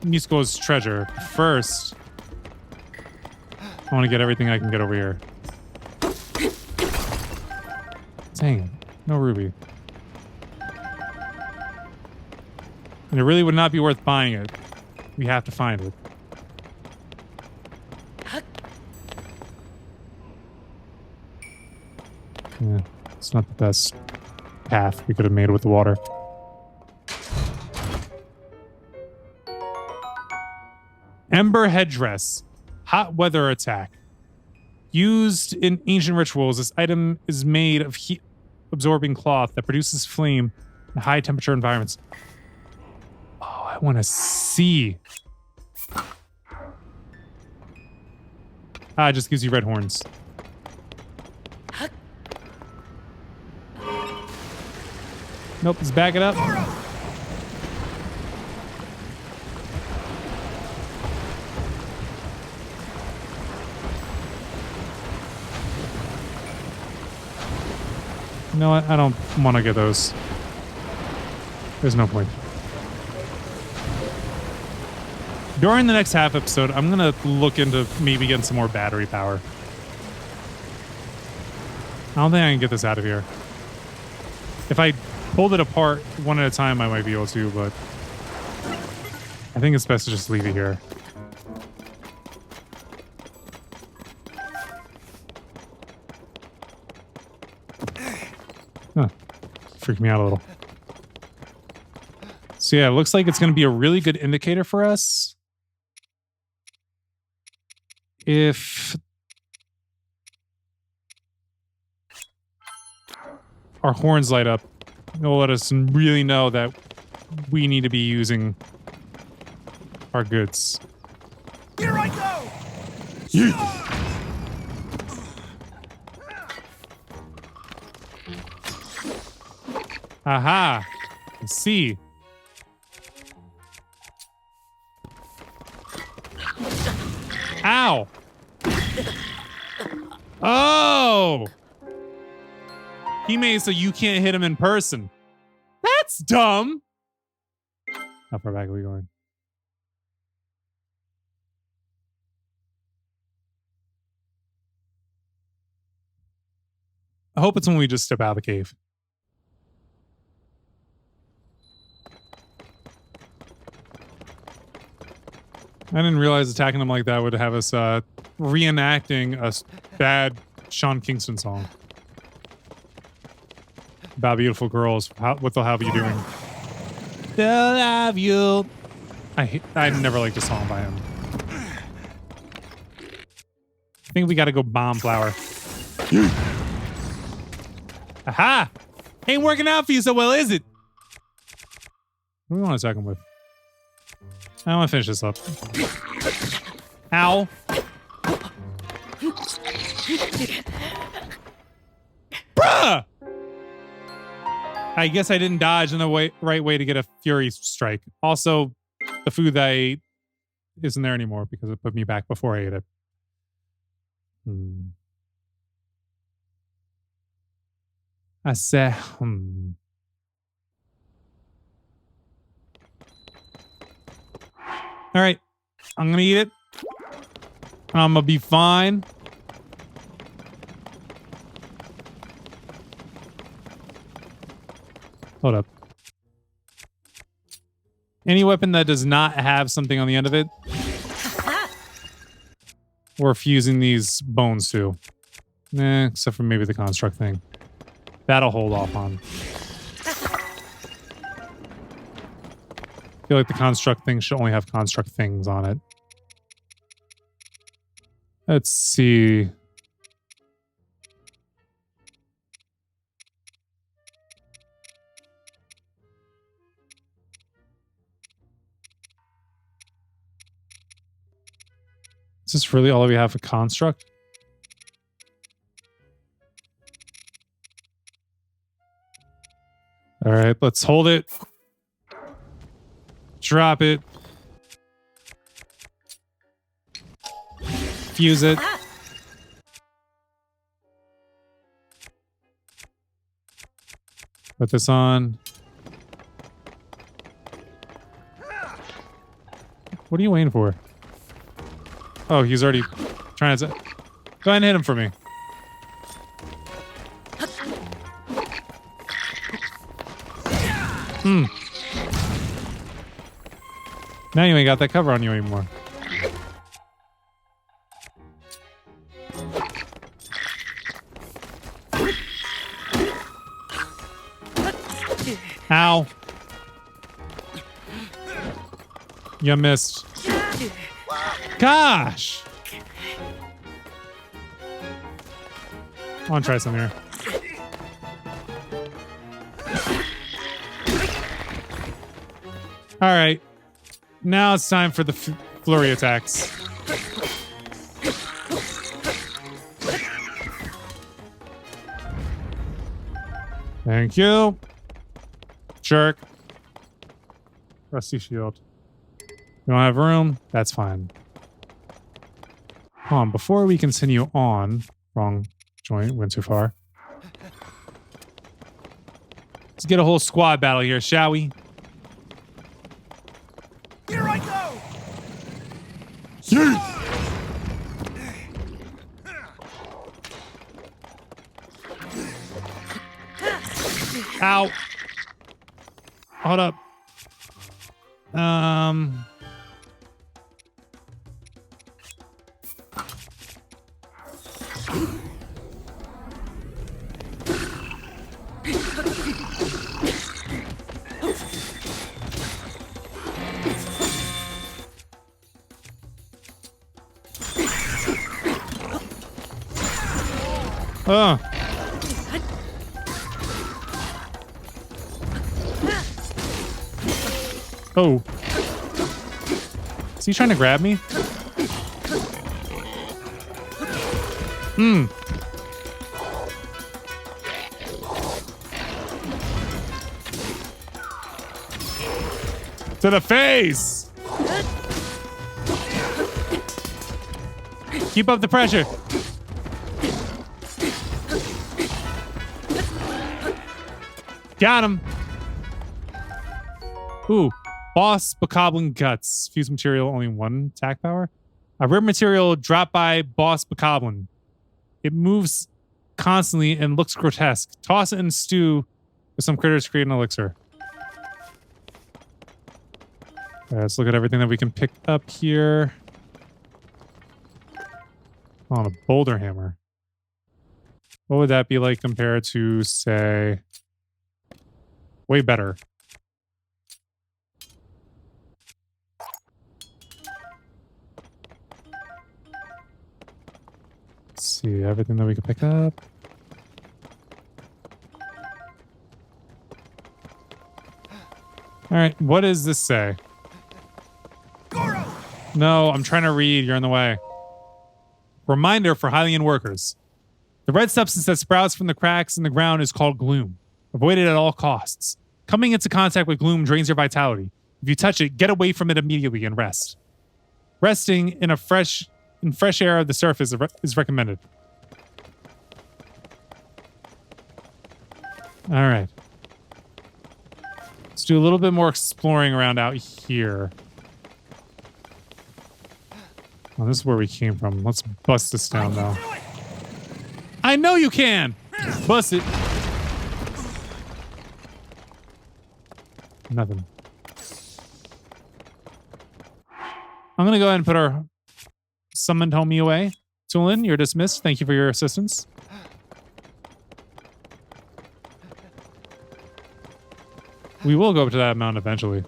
Nisko's treasure. First, I want to get everything I can get over here. Dang it. No ruby. And it really would not be worth buying it. We have to find it. Yeah, it's not the best path we could have made with the water. Ember headdress. Hot weather attack. Used in ancient rituals, this item is made of heat-absorbing cloth that produces flame in high-temperature environments. Oh, I want to see. Ah, it just gives you red horns. Nope, let's back it up. You know what? I don't want to get those. There's no point. During the next half episode, I'm going to look into maybe getting some more battery power. I don't think I can get this out of here. If I pulled it apart one at a time, I might be able to, but I think it's best to just leave it here. Huh. Freaked me out a little. So yeah, it looks like it's going to be a really good indicator for us if our horns light up. It'll let us really know that we need to be using our goods. Here I go! Aha! I see. Ow! Oh! He made it so you can't hit him in person. That's dumb. How far back are we going? I hope it's when we just step out of the cave. I didn't realize attacking them like that would have us reenacting a bad Sean Kingston song. About beautiful girls. What the hell are you doing? They'll have you. I never liked a song by him. I think we gotta go bomb flower. Aha! Ain't working out for you so well, is it? What do we want to attack him with? I want to finish this up. Ow. Bruh! I guess I didn't dodge in the right way to get a Fury Strike. Also, the food that I ate isn't there anymore because it put me back before I ate it. I said, All right, I'm gonna eat it. I'm gonna be fine. Hold up. Any weapon that does not have something on the end of it, we're fusing these bones to. Except for maybe the construct thing. That'll hold off on. I feel like the construct thing should only have construct things on it. Let's see. Is this really all we have for construct? All right, let's hold it. Drop it. Fuse it. Put this on. What are you waiting for? Oh, he's already trying to... Go ahead and hit him for me. Now you ain't got that cover on you anymore. Ow. You missed. Gosh. I want to try something here. All right. Now it's time for the flurry attacks. Thank you. Jerk. Rusty shield. You don't have room? That's fine. Hold on, before we continue on... Wrong joint, went too far. Let's get a whole squad battle here, shall we? Here I go! Yeet! Ow. Hold up. Oh. Is he trying to grab me? To the face! Keep up the pressure. Got him. Ooh. Boss Bokoblin Guts. Fuse material, only 1 attack power. A rare material dropped by Boss Bokoblin. It moves constantly and looks grotesque. Toss it in stew with some critters to create an elixir. Alright, let's look at everything that we can pick up here. On a boulder hammer. What would that be like compared to, say... Way better. Let's see, everything that we can pick up. Alright, what does this say? No, I'm trying to read. You're in the way. Reminder for Hylian workers. The red substance that sprouts from the cracks in the ground is called gloom. Avoid it at all costs. Coming into contact with gloom drains your vitality. If you touch it, get away from it immediately and rest. Resting in fresh air of the surface is recommended. All right. Let's do a little bit more exploring around out here. Well, this is where we came from. Let's bust this down, though. I know you can! Bust it. Nothing. I'm going to go ahead and put our summoned homie away. Tulin, you're dismissed. Thank you for your assistance. We will go up to that mountain eventually.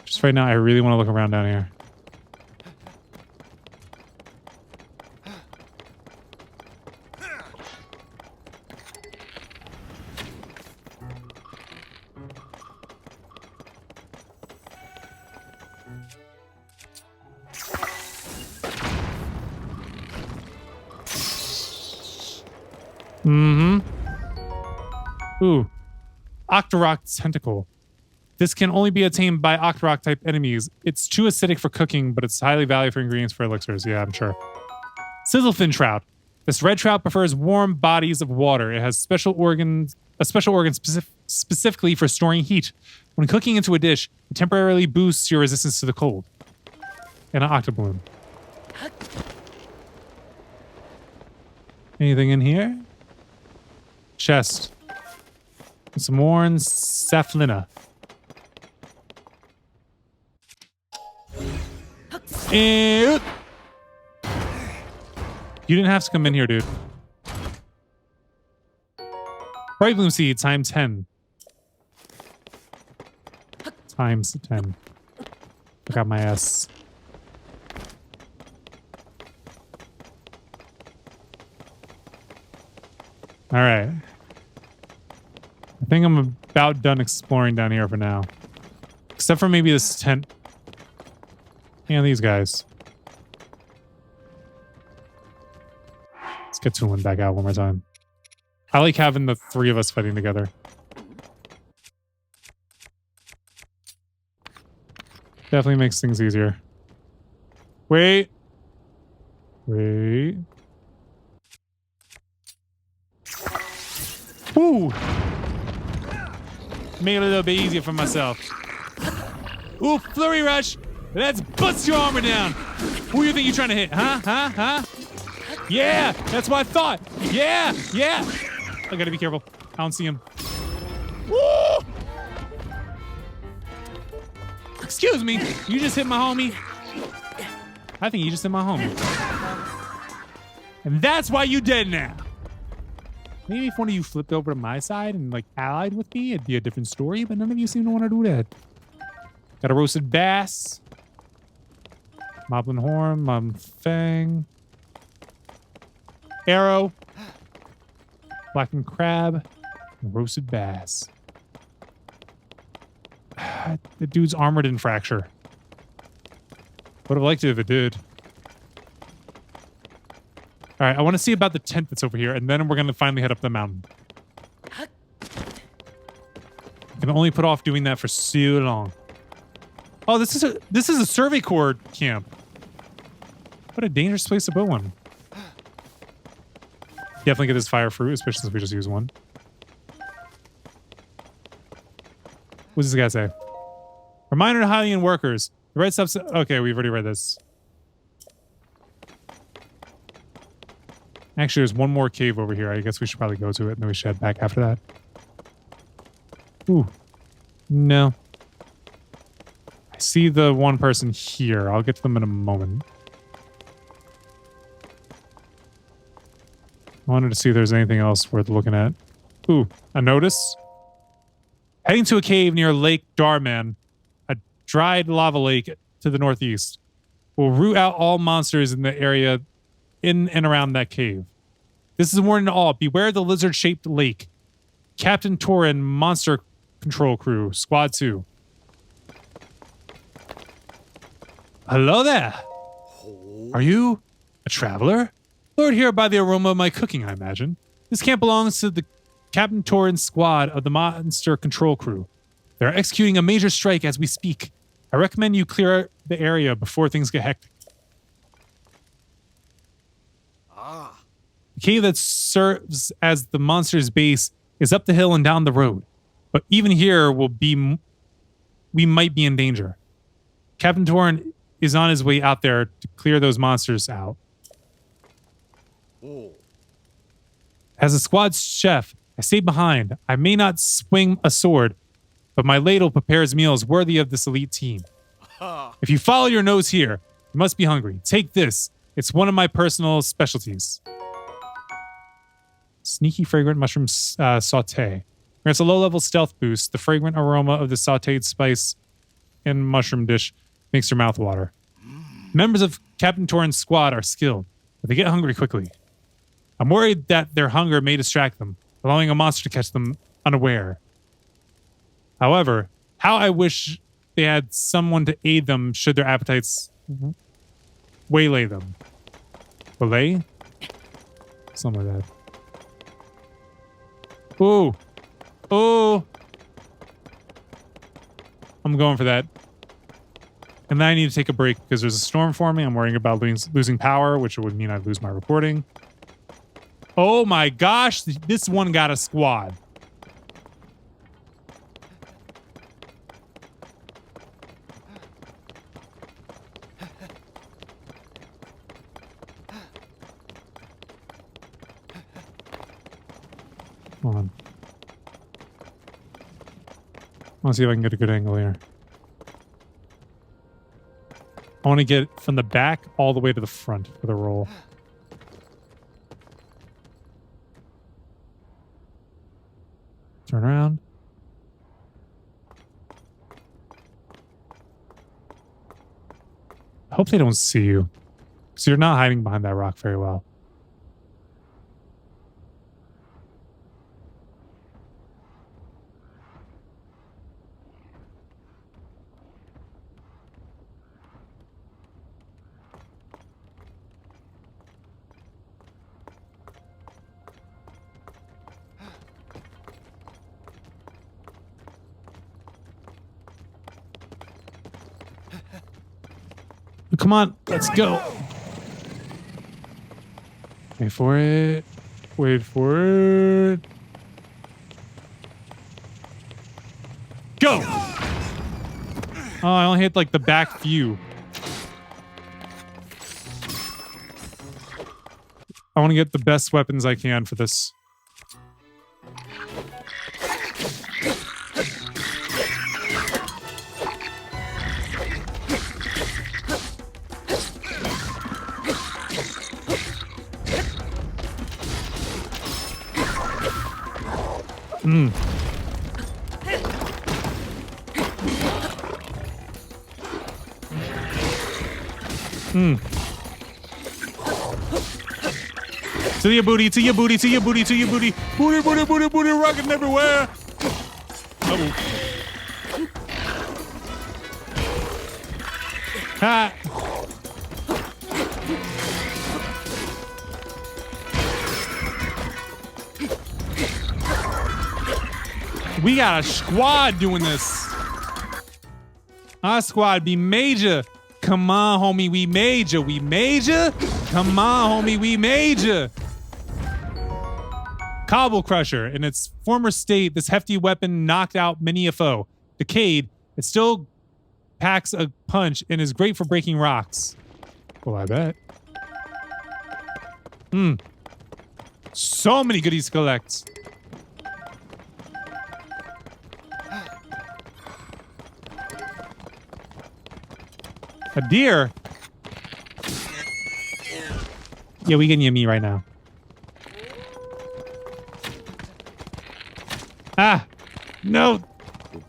Just right now, I really want to look around down here. Mm-hmm. Ooh. Octorok Tentacle. This can only be attained by Octorok type enemies. It's too acidic for cooking, but it's highly valued for ingredients for elixirs. Yeah, I'm sure. Sizzlefin Trout. This red trout prefers warm bodies of water. It has a special organ specifically for storing heat. When cooking into a dish, it temporarily boosts your resistance to the cold. And an octobloom. Anything in here? Chest. Some worn saphlina. And you didn't have to come in here, dude. Bright bloom seed times 10. Times 10. I got my ass. All right. I think I'm about done exploring down here for now. Except for maybe this tent. And these guys. Let's get Tulin back out one more time. I like having the three of us fighting together. Definitely makes things easier. Wait. Wait. Woo! Made it a little bit easier for myself. Ooh, flurry rush! Let's bust your armor down! Who do you think you're trying to hit? Huh? Huh? Huh? Yeah! That's what I thought! Yeah! Yeah! I gotta be careful. I don't see him. Woo! Excuse me. You just hit my homie. I think you just hit my homie. And that's why you dead now. Maybe if one of you flipped over to my side and like allied with me, it'd be a different story, but none of you seem to want to do that. Got a roasted bass. Moblin horn, fang. Arrow. Blackened crab. Roasted bass. The dude's armor didn't fracture. Would have liked it if it did. All right, I want to see about the tent that's over here, and then we're going to finally head up the mountain. I can only put off doing that for so long. Oh, this is a survey corps camp. What a dangerous place to put one. Definitely get this fire fruit, especially since we just used one. What does this guy say? Reminder to Hylian workers. The red stuff's... Okay, we've already read this. Actually, there's one more cave over here. I guess we should probably go to it, and then we should head back after that. Ooh. No. I see the one person here. I'll get to them in a moment. I wanted to see if there's anything else worth looking at. Ooh, a notice. Heading to a cave near Lake Darman, a dried lava lake to the northeast. Will root out all monsters in the area in and around that cave. This is a warning to all. Beware the lizard-shaped lake. Captain Torin, Monster Control Crew, Squad 2. Hello there. Are you a traveler? Lured here by the aroma of my cooking, I imagine. This camp belongs to the Captain Torin squad of the Monster Control Crew. They're executing a major strike as we speak. I recommend you clear the area before things get hectic. The cave that serves as the monster's base is up the hill and down the road. But even here we might be in danger. Captain Torin is on his way out there to clear those monsters out. As a squad chef, I stay behind. I may not swing a sword, but my ladle prepares meals worthy of this elite team. If you follow your nose here, you must be hungry. Take this. It's one of my personal specialties. Sneaky fragrant mushroom saute. Grants a low-level stealth boost. The fragrant aroma of the sauteed spice and mushroom dish makes your mouth water. Members of Captain Torin's squad are skilled, but they get hungry quickly. I'm worried that their hunger may distract them, allowing a monster to catch them unaware. However, how I wish they had someone to aid them should their appetites waylay them. Waylay? Something like that. Ooh. Ooh. I'm going for that. And then I need to take a break because there's a storm forming. I'm worrying about losing power, which would mean I'd lose my recording. Oh my gosh, this one got a squad. Hold on. I want to see if I can get a good angle here. I want to get from the back all the way to the front for the roll. Turn around. I hope they don't see you. Because you're not hiding behind that rock very well. Come on, let's go. Wait for it. Wait for it. Go! Oh, I only hit like the back few. I want to get the best weapons I can for this. Mm. Mm. To your booty, to your booty, to your booty, to your booty. Booty, booty, booty, booty, rocking everywhere. Uh-oh. Ha! We got a squad doing this. Our squad be major. Come on, homie, we major. We major? Come on, homie, we major. Cobble Crusher. In its former state, this hefty weapon knocked out many a foe. Decayed, it still packs a punch and is great for breaking rocks. Well, I bet. Hmm. So many goodies to collect. A deer? Yeah, we can hear me right now. Ah! No!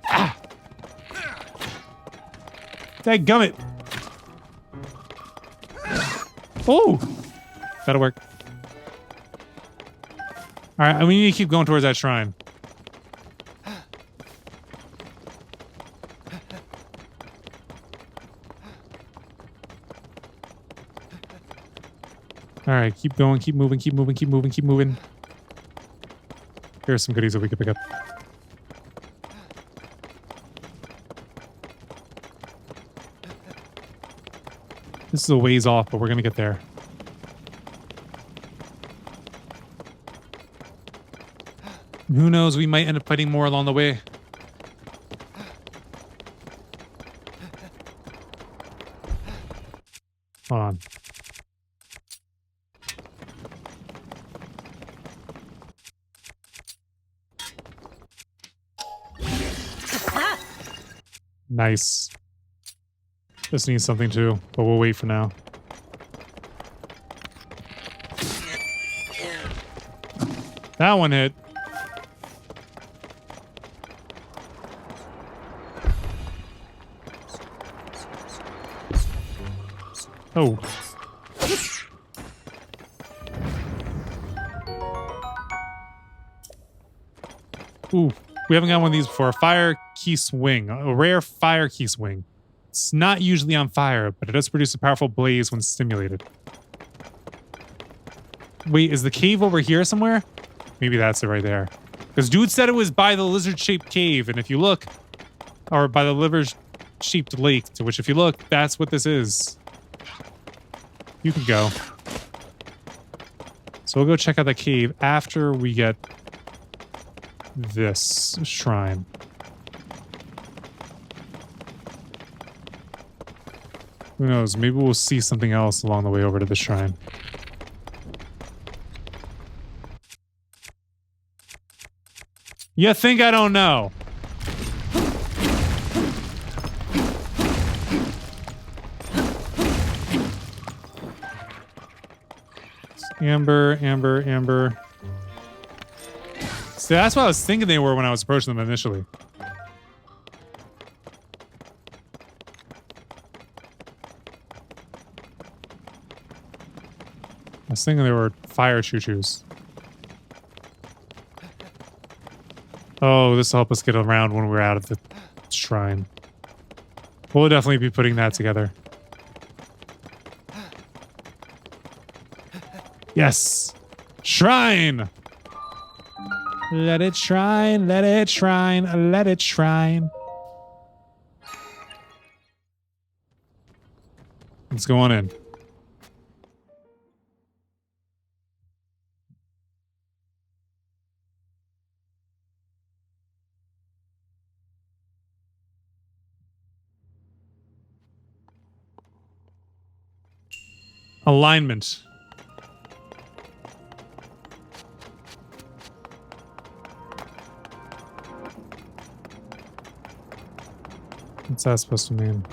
Ah! Dadgummit! Oh! That'll work. Alright, we need to keep going towards that shrine. Alright, keep going, keep moving, keep moving, keep moving, keep moving. Here's some goodies that we could pick up. This is a ways off, but we're gonna get there. Who knows, we might end up fighting more along the way. Hold on. Nice. This needs something too, but we'll wait for now. That one hit. Oh. Ooh, we haven't got one of these before. A fire key swing. A rare fire key swing. It's not usually on fire, but it does produce a powerful blaze when stimulated. Wait, is the cave over here somewhere? Maybe that's it right there. Because dude said it was by the lizard-shaped cave, and if you look, or by the liver-shaped lake, to which if you look, that's what this is. You can go. So we'll go check out the cave after we get this shrine. Who knows? Maybe we'll see something else along the way over to the shrine. You think I don't know? Amber, amber, amber. See, that's what I was thinking they were when I was approaching them initially. I was thinking they were fire choo-choos. Oh, this will help us get around when we're out of the shrine. We'll definitely be putting that together. Yes! Shrine! Let it shrine, let it shrine, let it shrine. Let's go on in. Alignment. What's that supposed to mean?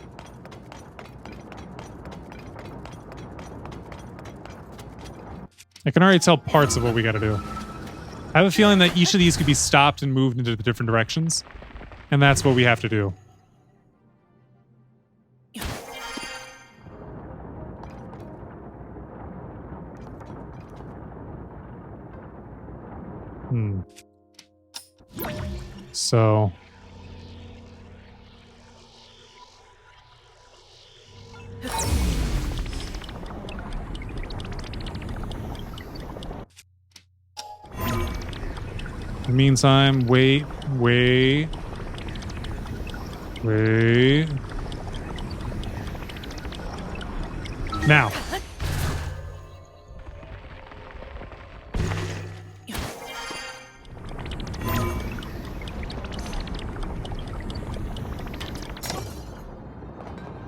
I can already tell parts of what we gotta do. I have a feeling that each of these could be stopped and moved into different directions. And that's what we have to do. So... in the meantime, wait. Now.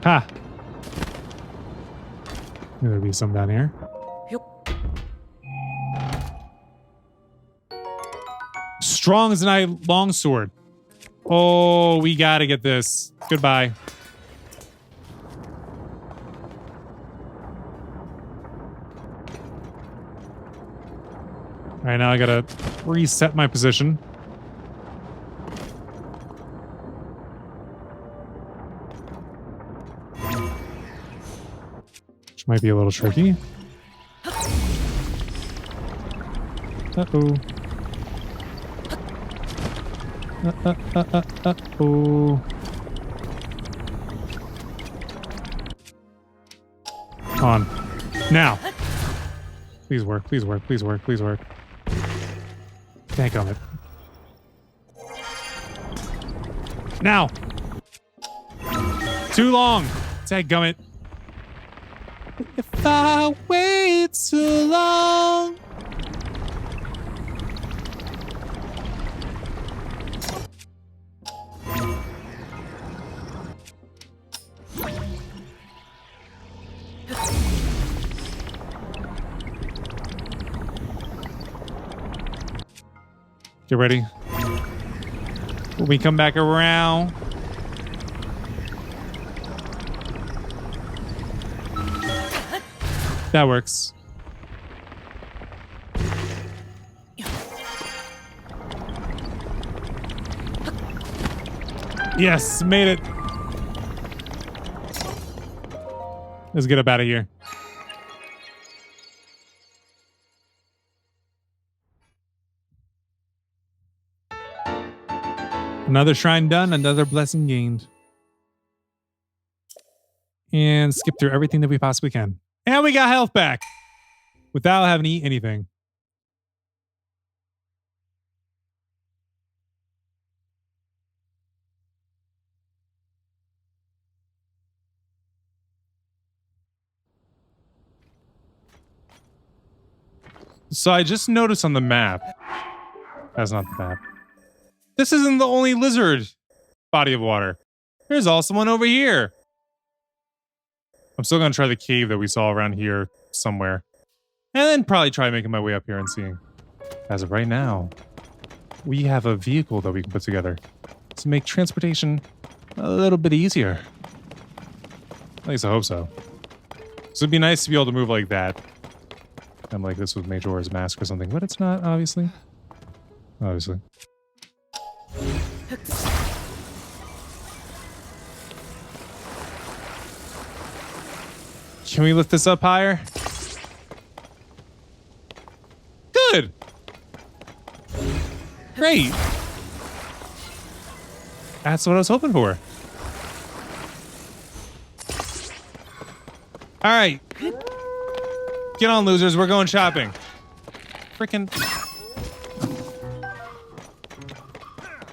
Ha! There'll be some down here. Strong as an longsword. Oh, we gotta get this. Goodbye. Alright, now I gotta reset my position. Which might be a little tricky. Uh-oh. Uh-oh. On. Now. Please work, please work, please work, please work. Dadgummit. Now! Too long! Dadgummit. If I wait too long... Get ready. When we come back around. That works. Yes, made it. Let's get up out of here. Another shrine done, another blessing gained. And skip through everything that we possibly can. And we got health back without having to eat anything. So I just noticed on the map. That's not the map. This isn't the only lizard body of water. There's also one over here. I'm still going to try the cave that we saw around here somewhere. And then probably try making my way up here and seeing. As of right now, we have a vehicle that we can put together to make transportation a little bit easier. At least I hope so. So it'd be nice to be able to move like that. And like this with Major's mask or something, but it's not, obviously. Obviously. Can we lift this up higher? Good. Great. That's what I was hoping for. All right. Get on, losers. We're going shopping. Freaking.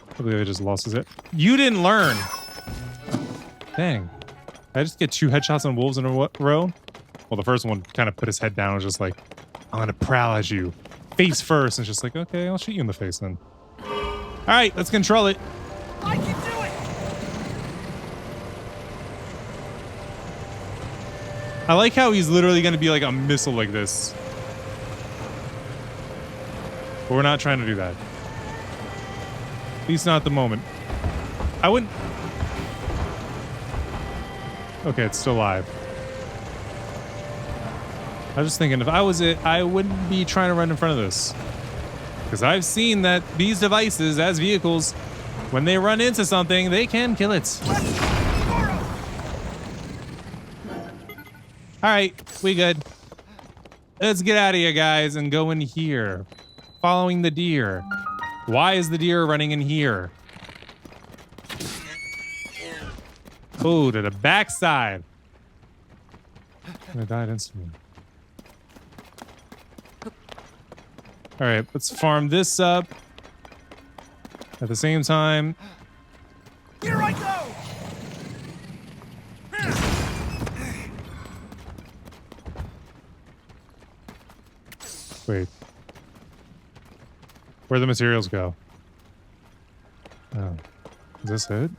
I believe I just lost his hit. You didn't learn. Dang. I just get 2 headshots on wolves in a row? Well, the first one kind of put his head down and was just like, I'm going to prowl at you. Face first. And it's just like, okay, I'll shoot you in the face then. All right, let's control it. I can do it! I like how he's literally going to be like a missile like this. But we're not trying to do that. At least not at the moment. I wouldn't... Okay, it's still live. I was just thinking, if I was it, I wouldn't be trying to run in front of this. Because I've seen that these devices, as vehicles, when they run into something, they can kill it. Alright, we good. Let's get out of here, guys, and go in here. Following the deer. Why is the deer running in here? Oh, to the backside. I died instantly. All right, let's farm this up. At the same time. Here I go! Wait. Where'd the materials go? Oh. Is this it?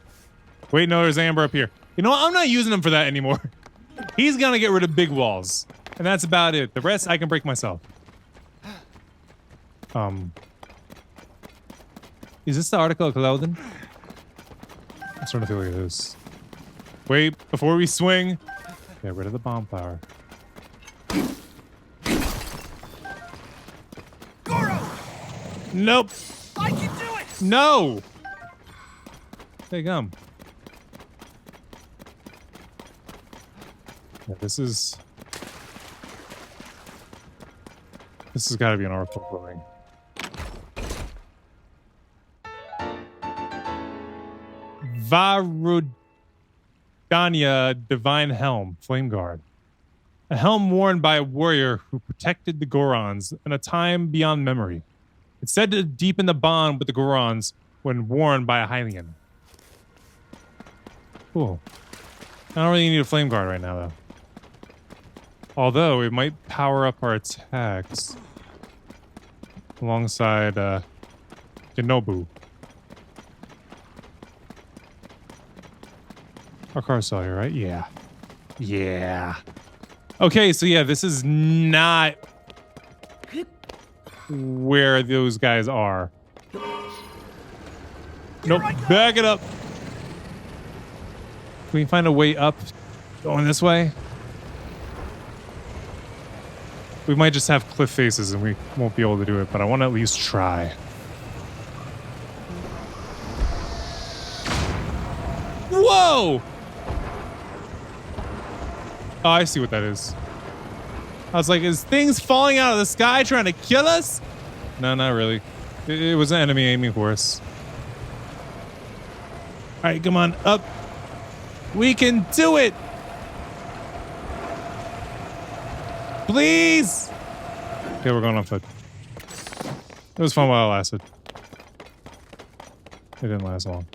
Wait, no, there's amber up here. You know what? I'm not using him for that anymore. He's gonna get rid of big walls. And that's about it. The rest I can break myself. Is this the article of clothing? I'm starting to feel like it is. Wait, before we swing, get rid of the bomb flower. Goro! Nope. I can do it! No. Hey, gum. Yeah, this has got to be an article clothing. Varudanya Divine Helm, Flame Guard. A helm worn by a warrior who protected the Gorons in a time beyond memory. It's said to deepen the bond with the Gorons when worn by a Hylian. Cool. I don't really need a Flame Guard right now, though. Although, it might power up our attacks. Alongside, Yunobo. Our car's still here, right? Yeah. Yeah. Okay, so yeah, this is not where those guys are. Nope, back it up. Can we find a way up going this way? We might just have cliff faces and we won't be able to do it, but I want to at least try. Whoa! Oh, I see what that is. I was like, is things falling out of the sky trying to kill us? No, not really. It was an enemy aiming for us. All right, come on, up. We can do it! Please! Okay, we're going on foot. It was fun while it lasted. It didn't last long.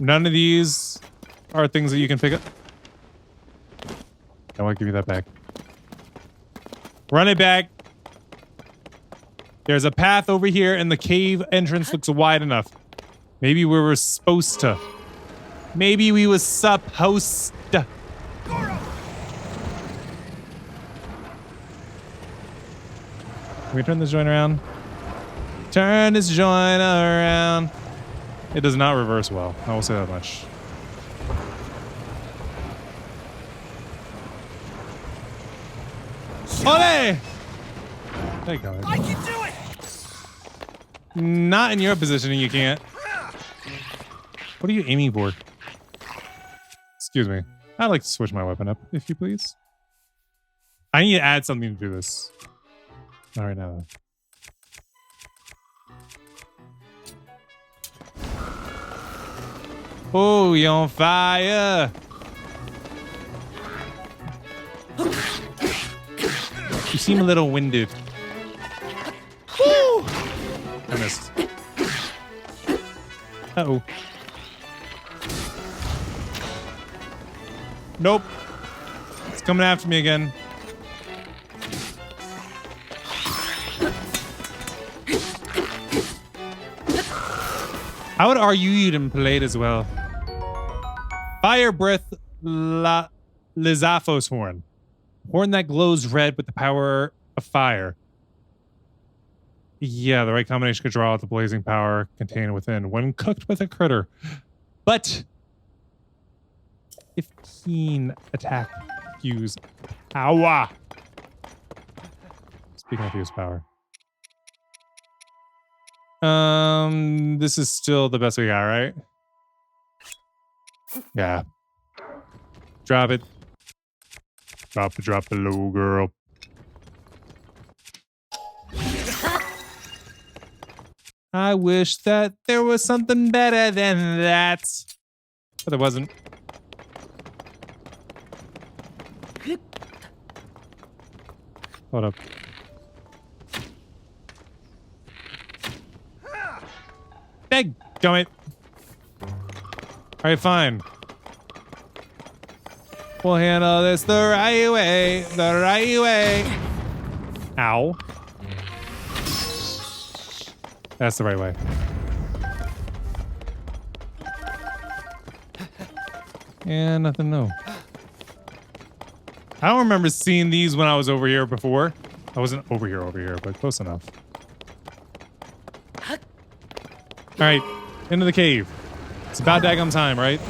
None of these are things that you can pick up. I want to give you that back. Run it back. There's a path over here, and the cave entrance looks wide enough. Maybe we were supposed to. Maybe we was supposed to. Can we turn this joint around? Turn this joint around. It does not reverse well. I will say that much. Ole! There you go. I can do it! Not in your positioning, you can't. What are you aiming for? Excuse me. I'd like to switch my weapon up, if you please. I need to add something to do this. Not right now, though. Oh, you're on fire! You seem a little winded. Woo! I missed. Uh-oh. Nope. It's coming after me again. I would argue you'd have played as well. Fire Breath Lizaphos Horn. Horn that glows red with the power of fire. Yeah, the right combination could draw out the blazing power contained within when cooked with a critter. But if keen attack fuse power. Speaking of fuse power. This is still the best we got, right? Yeah. Drop it. Drop the low, girl. I wish that there was something better than that. But there wasn't. Hold up. Dadgummit. Alright, fine. We'll handle this the right way. The right way. Ow. That's the right way. And nothing new. I don't remember seeing these when I was over here before. I wasn't over here, but close enough. Alright, into the cave. It's about daggum time, right?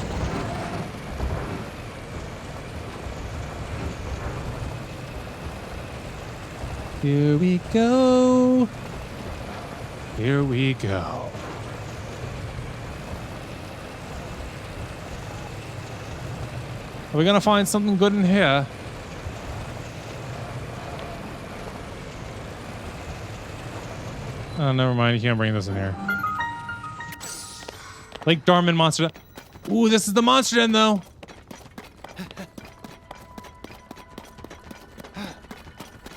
Here we go. Here we go. Are we gonna find something good in here? Oh, never mind. You can't bring this in here. Lake Dorman monster. Ooh, this is the monster den, though.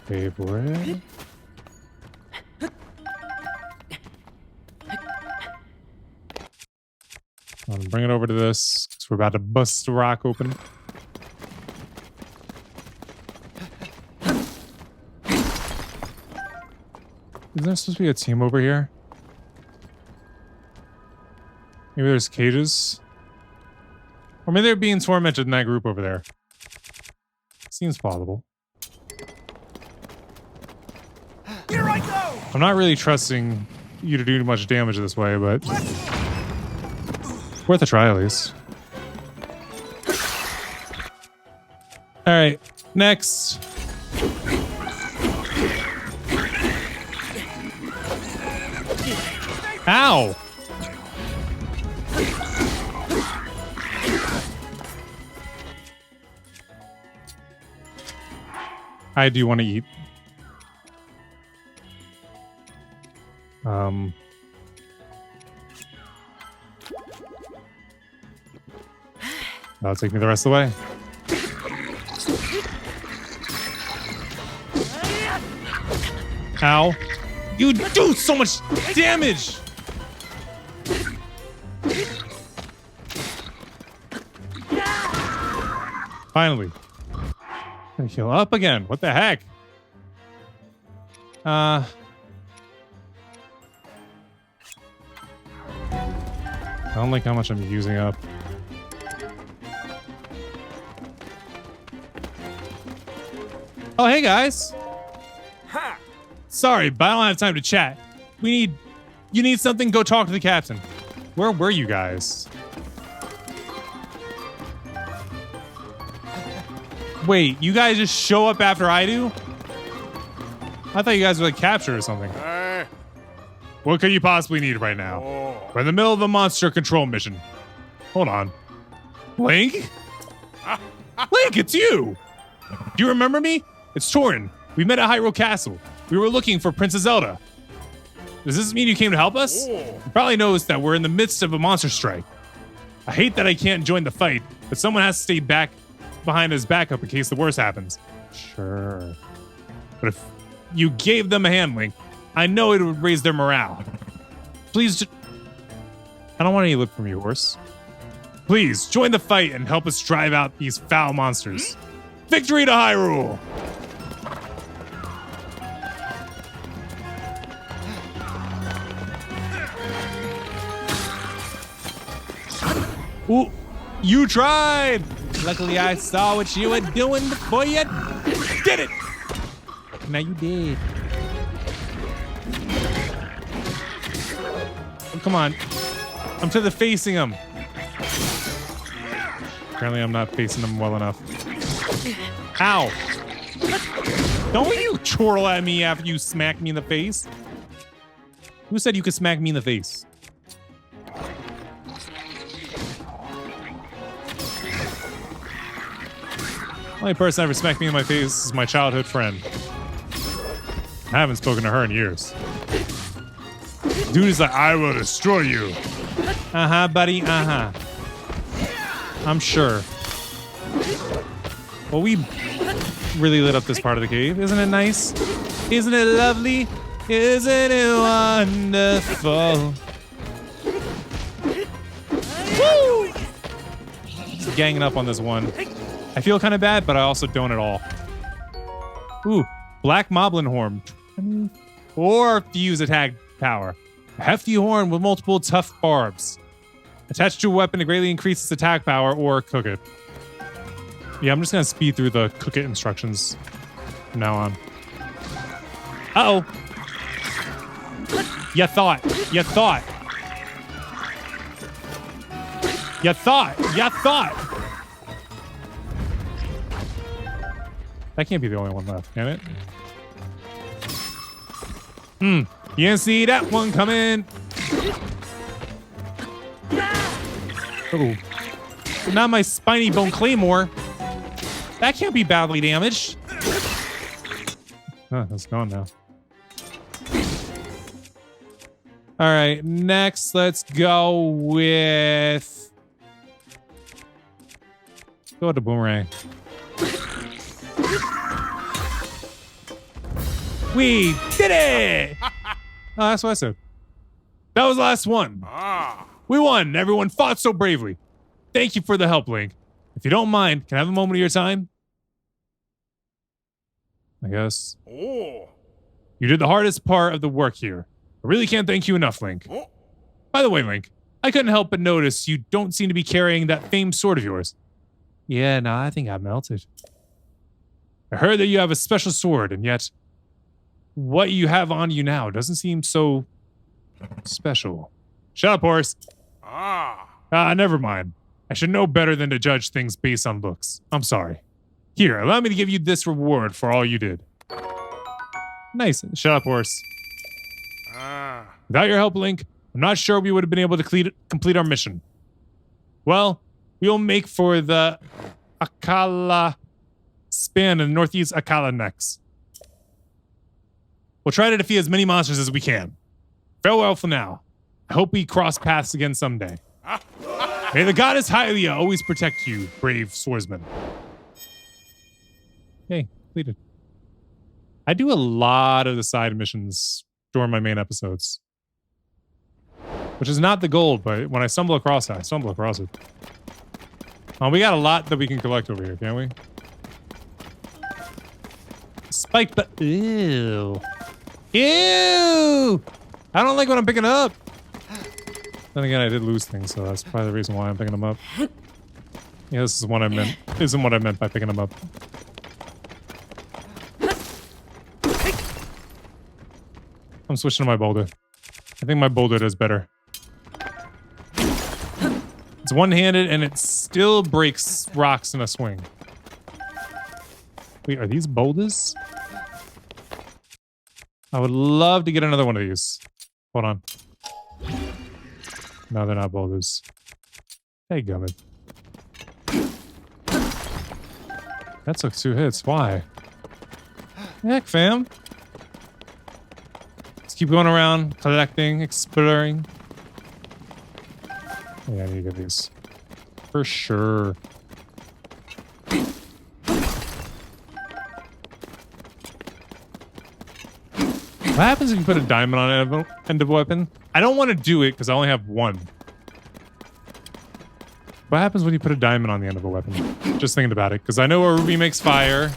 Favorite. Bring it over to this, because we're about to bust the rock open. Isn't there supposed to be a team over here? Maybe there's cages? Or maybe they're being tormented in that group over there. Seems plausible. Here I go! I'm not really trusting you to do much damage this way, but worth a try at least. Alright, next. Ow! I do want to eat. That'll take me the rest of the way. Ow. You do so much damage! Finally. I heal up again. What the heck? I don't like how much I'm using up. Oh, hey guys. Sorry, but I don't have time to chat. You need something? Go talk to the captain. Where were you guys? Wait, you guys just show up after I do? I thought you guys were like captured or something. What could you possibly need right now? We're in the middle of a monster control mission. Hold on. Link? Link, it's you! Do you remember me? It's Torin. We met at Hyrule Castle. We were looking for Princess Zelda. Does this mean you came to help us? You probably noticed that we're in the midst of a monster strike. I hate that I can't join the fight, but someone has to stay back behind as backup in case the worst happens. Sure. But if you gave them a hand, Link, I know it would raise their morale. Please, I don't want any lip from you, horse. Please, join the fight and help us drive out these foul monsters. Victory to Hyrule! Ooh, you tried! Luckily, I saw what you were doing before you did it! Now you did. Oh, come on. I'm to the facing him. Apparently, I'm not facing him well enough. Ow! Don't you chortle at me after you smack me in the face. Who said you could smack me in the face? Only person ever smacked me in my face is my childhood friend. I haven't spoken to her in years. Dude is like, I will destroy you. Uh-huh, buddy, uh-huh. I'm sure. Well, we really lit up this part of the cave. Isn't it nice? Isn't it lovely? Isn't it wonderful? Woo! Just ganging up on this one. I feel kind of bad, but I also don't at all. Ooh, Black Moblin Horn. 4 fuse attack power. A hefty horn with multiple tough barbs. Attached to a weapon to greatly increase its attack power or cook it. Yeah, I'm just going to speed through the cook it instructions from now on. Uh-oh. You thought. You thought. You thought. You thought. That can't be the only one left, can it? You didn't see that one coming. Oh. Not my spiny bone claymore. That can't be badly damaged. Oh, it's gone now. All right, next, let's go with... Go with the boomerang. We did it! Oh, that's what I said. That was the last one. We won. Everyone fought so bravely. Thank you for the help, Link. If you don't mind, can I have a moment of your time? I guess. You did the hardest part of the work here. I really can't thank you enough, Link. By the way, Link, I couldn't help but notice you don't seem to be carrying that famed sword of yours. Yeah, no, I think I melted. I heard that you have a special sword, and yet what you have on you now doesn't seem so special. Shut up, horse. Never mind. I should know better than to judge things based on looks. I'm sorry. Here, allow me to give you this reward for all you did. Nice. Shut up, horse. Without your help, Link, I'm not sure we would have been able to complete our mission. Well, we'll make for the Akala span in northeast Akala next. We'll try to defeat as many monsters as we can. Farewell for now. I hope we cross paths again someday. May the goddess Hylia always protect you, brave swordsman. Okay, completed. I do a lot of the side missions during my main episodes. Which is not the goal, but when I stumble across it, I stumble across it. Oh, we got a lot that we can collect over here, can't we? Spike, but ew. Ew! I don't like what I'm picking up. Then again, I did lose things, so that's probably the reason why I'm picking them up. Yeah, this is what I meant. Isn't what I meant by picking them up. I'm switching to my boulder. I think my boulder does better. It's one-handed and it still breaks rocks in a swing. Wait, are these boulders? I would love to get another one of these. Hold on. No, they're not boulders. Hey, gummit. That took 2 hits. Why? Heck, fam. Let's keep going around, collecting, exploring. Yeah, I need to get these. For sure. What happens if you put a diamond on an end of a weapon? I don't want to do it because I only have 1. What happens when you put a diamond on the end of a weapon? Just thinking about it, because I know a ruby makes fire,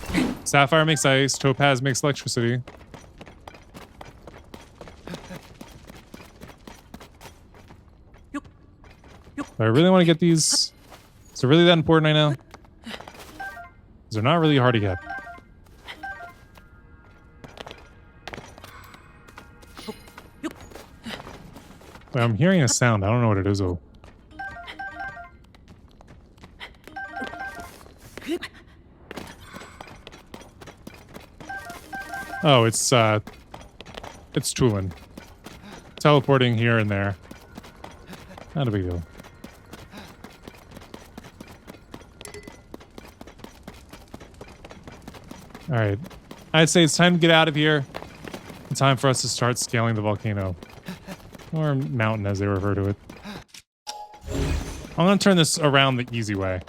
sapphire makes ice, topaz makes electricity. Do I really want to get these? Is it really that important right now? Because they're not really hard to get. Wait, I'm hearing a sound. I don't know what it is, though. Oh, it's tooling. Teleporting here and there. Not a big deal. Alright. I'd say it's time to get out of here. It's time for us to start scaling the volcano. Or mountain, as they refer to it. I'm gonna turn this around the easy way.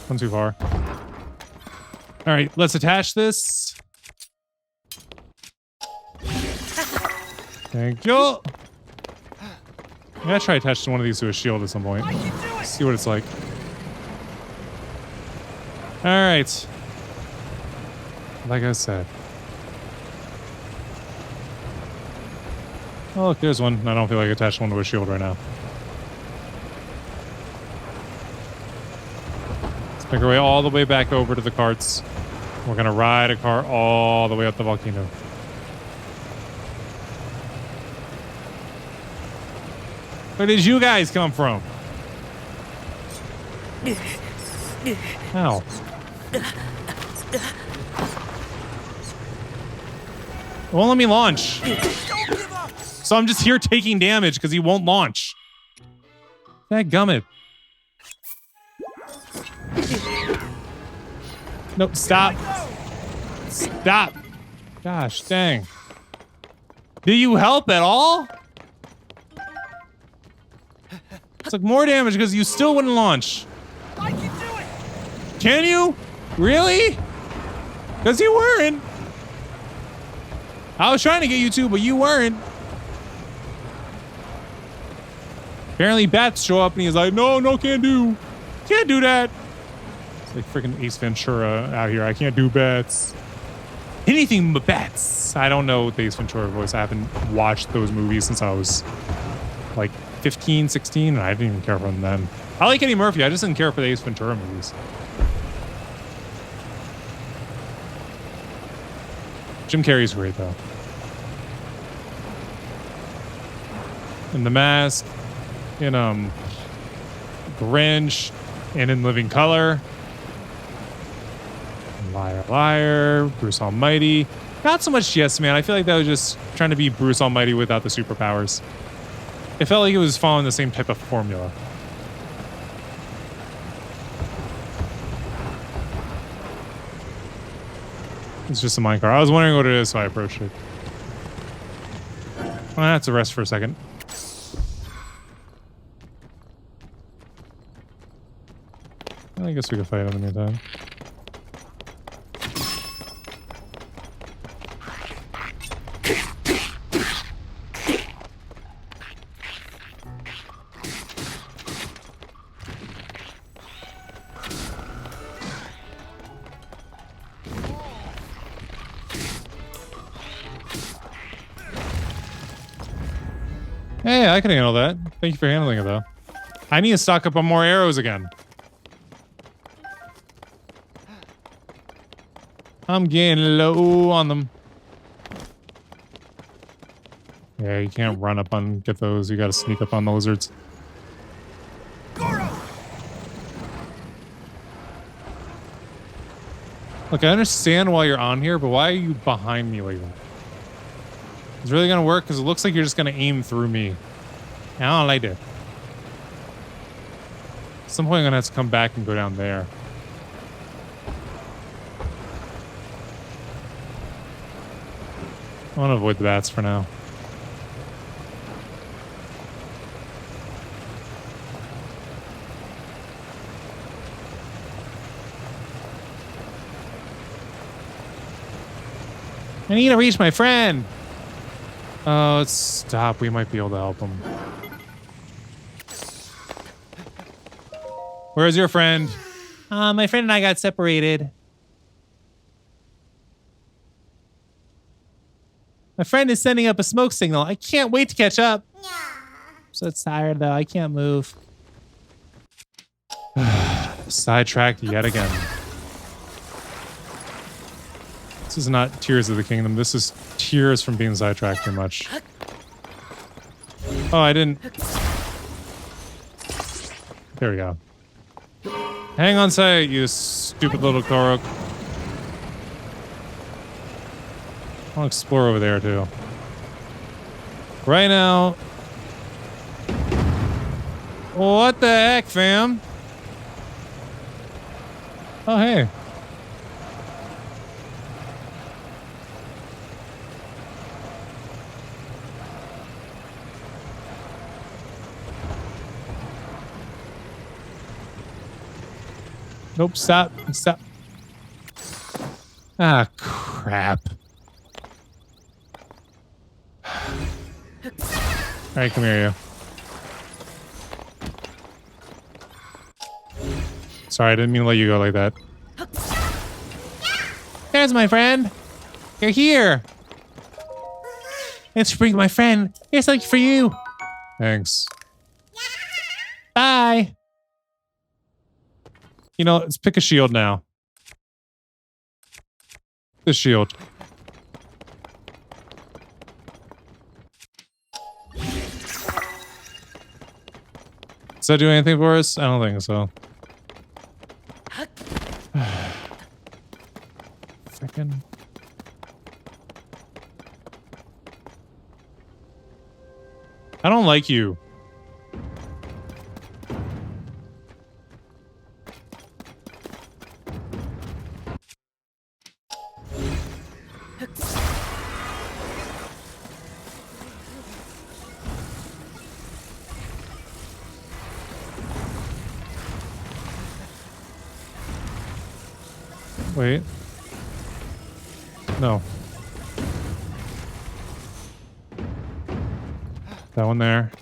One too far. Alright, let's attach this. Thank you. I gotta try to attach one of these to a shield at some point. See what it's like. Alright. Like I said. Oh, look, there's one. I don't feel like attaching one to a shield right now. Let's make our way all the way back over to the carts. We're gonna ride a cart all the way up the volcano. Where did you guys come from? Ow. It won't let me launch. So I'm just here taking damage because he won't launch. That gummit. Nope, stop. Stop. Gosh, dang. Do you help at all? It's like more damage because you still wouldn't launch. I can do it! Can you? Really? Because you weren't. I was trying to get you to, but you weren't. Apparently bats show up and he's like, no, can't do. Can't do that. It's like freaking Ace Ventura out here. I can't do bats. Anything but bats. I don't know the Ace Ventura voice. I haven't watched those movies since I was like 15, 16, and I didn't even care for them then. I like Eddie Murphy. I just didn't care for the Ace Ventura movies. Jim Carrey's great, though. In The Mask, in Grinch, and in Living Color. Liar, Liar, Bruce Almighty. Not so much Yes Man. I feel like that was just trying to be Bruce Almighty without the superpowers. It felt like it was following the same type of formula. It's just a minecart. I was wondering what it is, so I approached it. I'm gonna have to rest for a second. I guess we could fight in the meantime. Hey, I can handle that. Thank you for handling it, though. I need to stock up on more arrows again. I'm getting low on them. Yeah, you can't run up on get those. You gotta sneak up on the lizards. Look, I understand why you're on here, but why are you behind me like that? It's really gonna work because it looks like you're just gonna aim through me. I don't like it. At some point I'm gonna have to come back and go down there. I want to avoid the bats for now. I need to reach my friend. Oh, let's stop. We might be able to help him. Where's your friend? My friend and I got separated. My friend is sending up a smoke signal. I can't wait to catch up. I'm so tired, though. I can't move. Sidetracked yet again. This is not Tears of the Kingdom. This is tears from being sidetracked too much. Oh, I didn't. There we go. Hang on sight, you stupid little Korok. I'll explore over there, too. Right now. What the heck, fam? Oh, hey. Nope, stop. Stop. Ah, crap. Alright, come here, you. Sorry, I didn't mean to let you go like that. There's my friend. You're here. It's bring my friend. Here's something for you. Thanks. Bye. You know, let's pick a shield now. This shield. Does that do anything for us? I don't think so. Frickin'. I don't like you. Wait. No. That one there.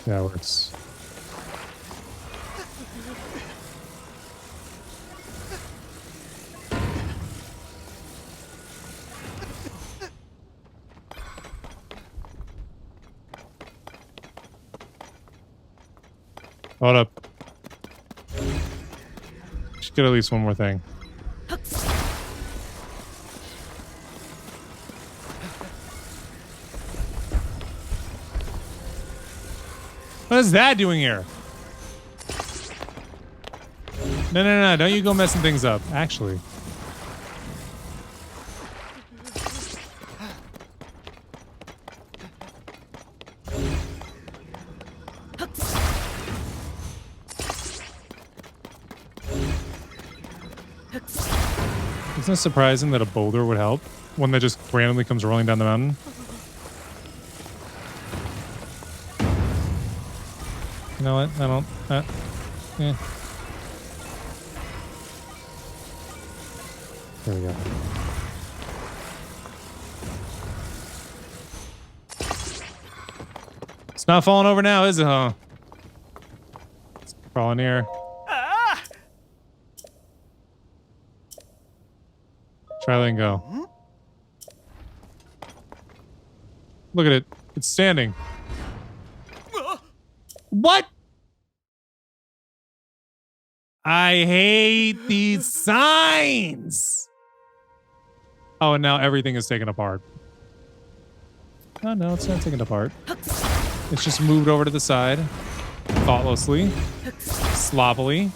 That works. Hold up. Should get at least one more thing. What is that doing here? No. Don't you go messing things up. Actually. Isn't it surprising that a boulder would help? One that just randomly comes rolling down the mountain? You know what? I don't... yeah. There we go. It's not falling over now, is it, huh? It's crawling here. Try letting go. Look at it. It's standing. What? I hate these signs. Oh, and now everything is taken apart. Oh, no, it's not taken apart. It's just moved over to the side. Thoughtlessly. Sloppily.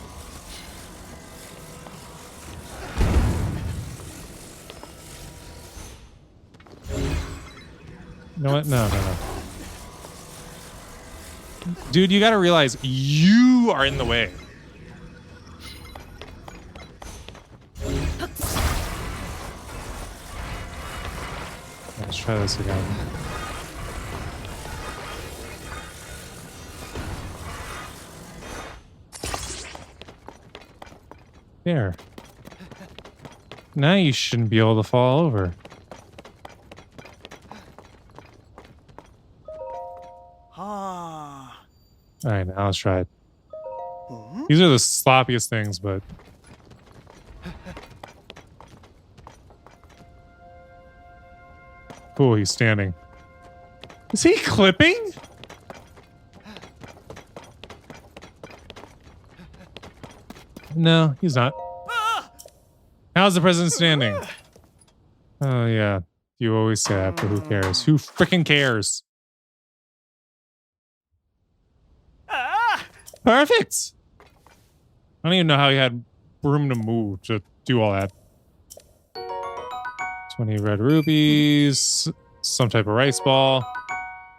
You know what? No. Dude, you gotta realize you are in the way. Let's try this again. There. Now you shouldn't be able to fall over. All right, now let's try it. These are the sloppiest things, but... Cool, he's standing. Is he clipping? No, he's not. How's the president standing? Oh, yeah. You always say that, but who cares? Who freaking cares? Perfect! I don't even know how he had room to move to do all that. 20 red rupees, some type of rice ball,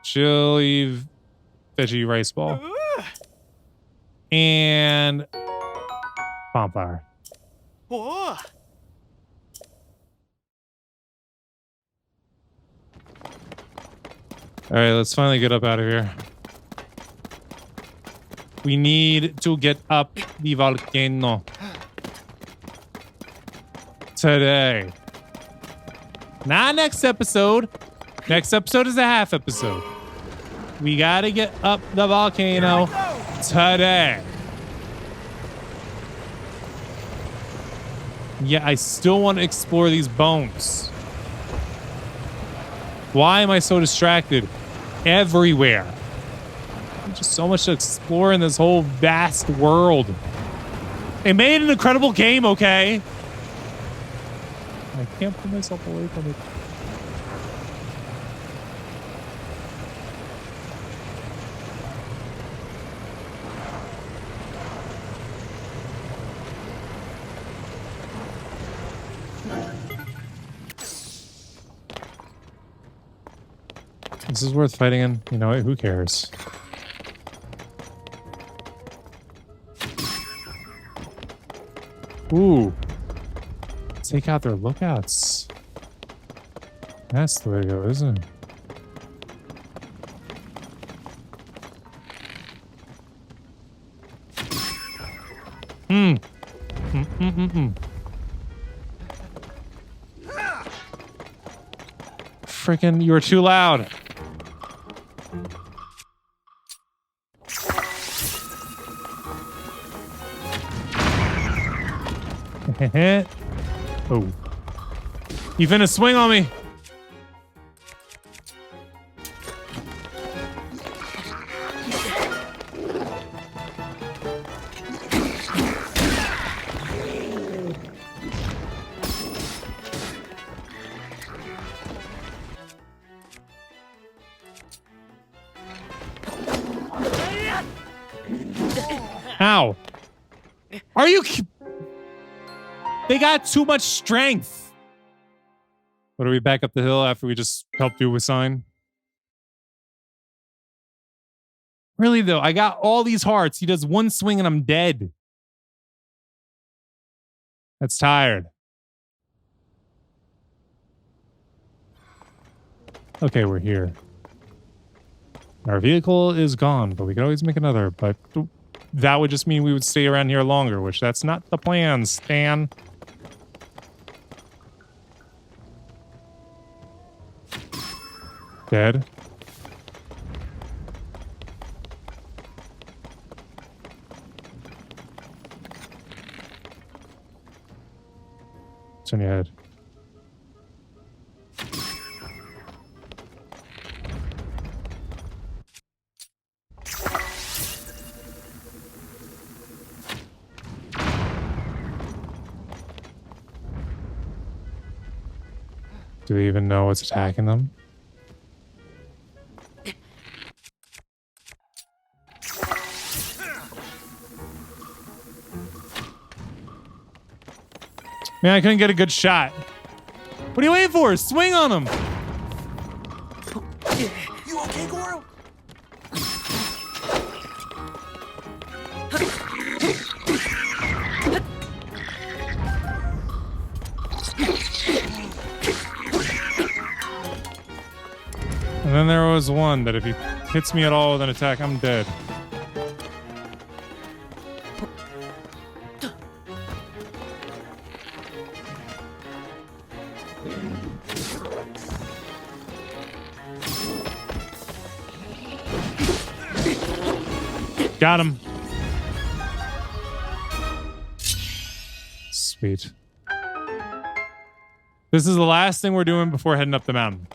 chili veggie rice ball, and bonfire. All right, let's finally get up out of here. We need to get up the volcano today. Not next episode. Next episode is a half episode. We gotta get up the volcano today. Yeah, I still want to explore these bones. Why am I so distracted? Everywhere. There's just so much to explore in this whole vast world. They made an incredible game, okay? I can't put myself away from it. This is worth fighting in. You know what? Who cares? Ooh. Take out their lookouts. That's the way to go, isn't it? Freaking, you were too loud. Oh. You finna swing on me. Ow. Are you... They got too much strength. What, are we back up the hill after we just helped you with sign? Really, though, I got all these hearts. He does one swing and I'm dead. That's tired. Okay, we're here. Our vehicle is gone, but we could always make another. But that would just mean we would stay around here longer, which that's not the plan, Stan. Dead. Turn your head. Do they even know what's attacking them? Man, I couldn't get a good shot. What are you waiting for? Swing on him! You okay, Goro? And then there was one that if he hits me at all with an attack, I'm dead. Got him. Sweet. This is the last thing we're doing before heading up the mountain.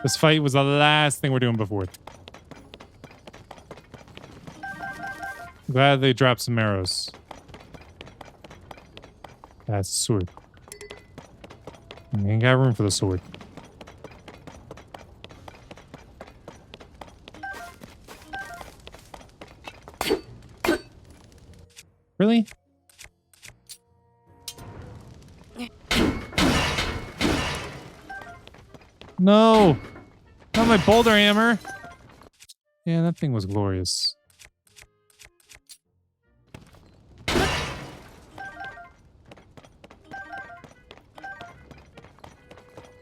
This fight was the last thing we're doing before. Glad they dropped some arrows. That's a sword. We ain't got room for the sword. Really? No! Not my boulder hammer! Yeah, that thing was glorious.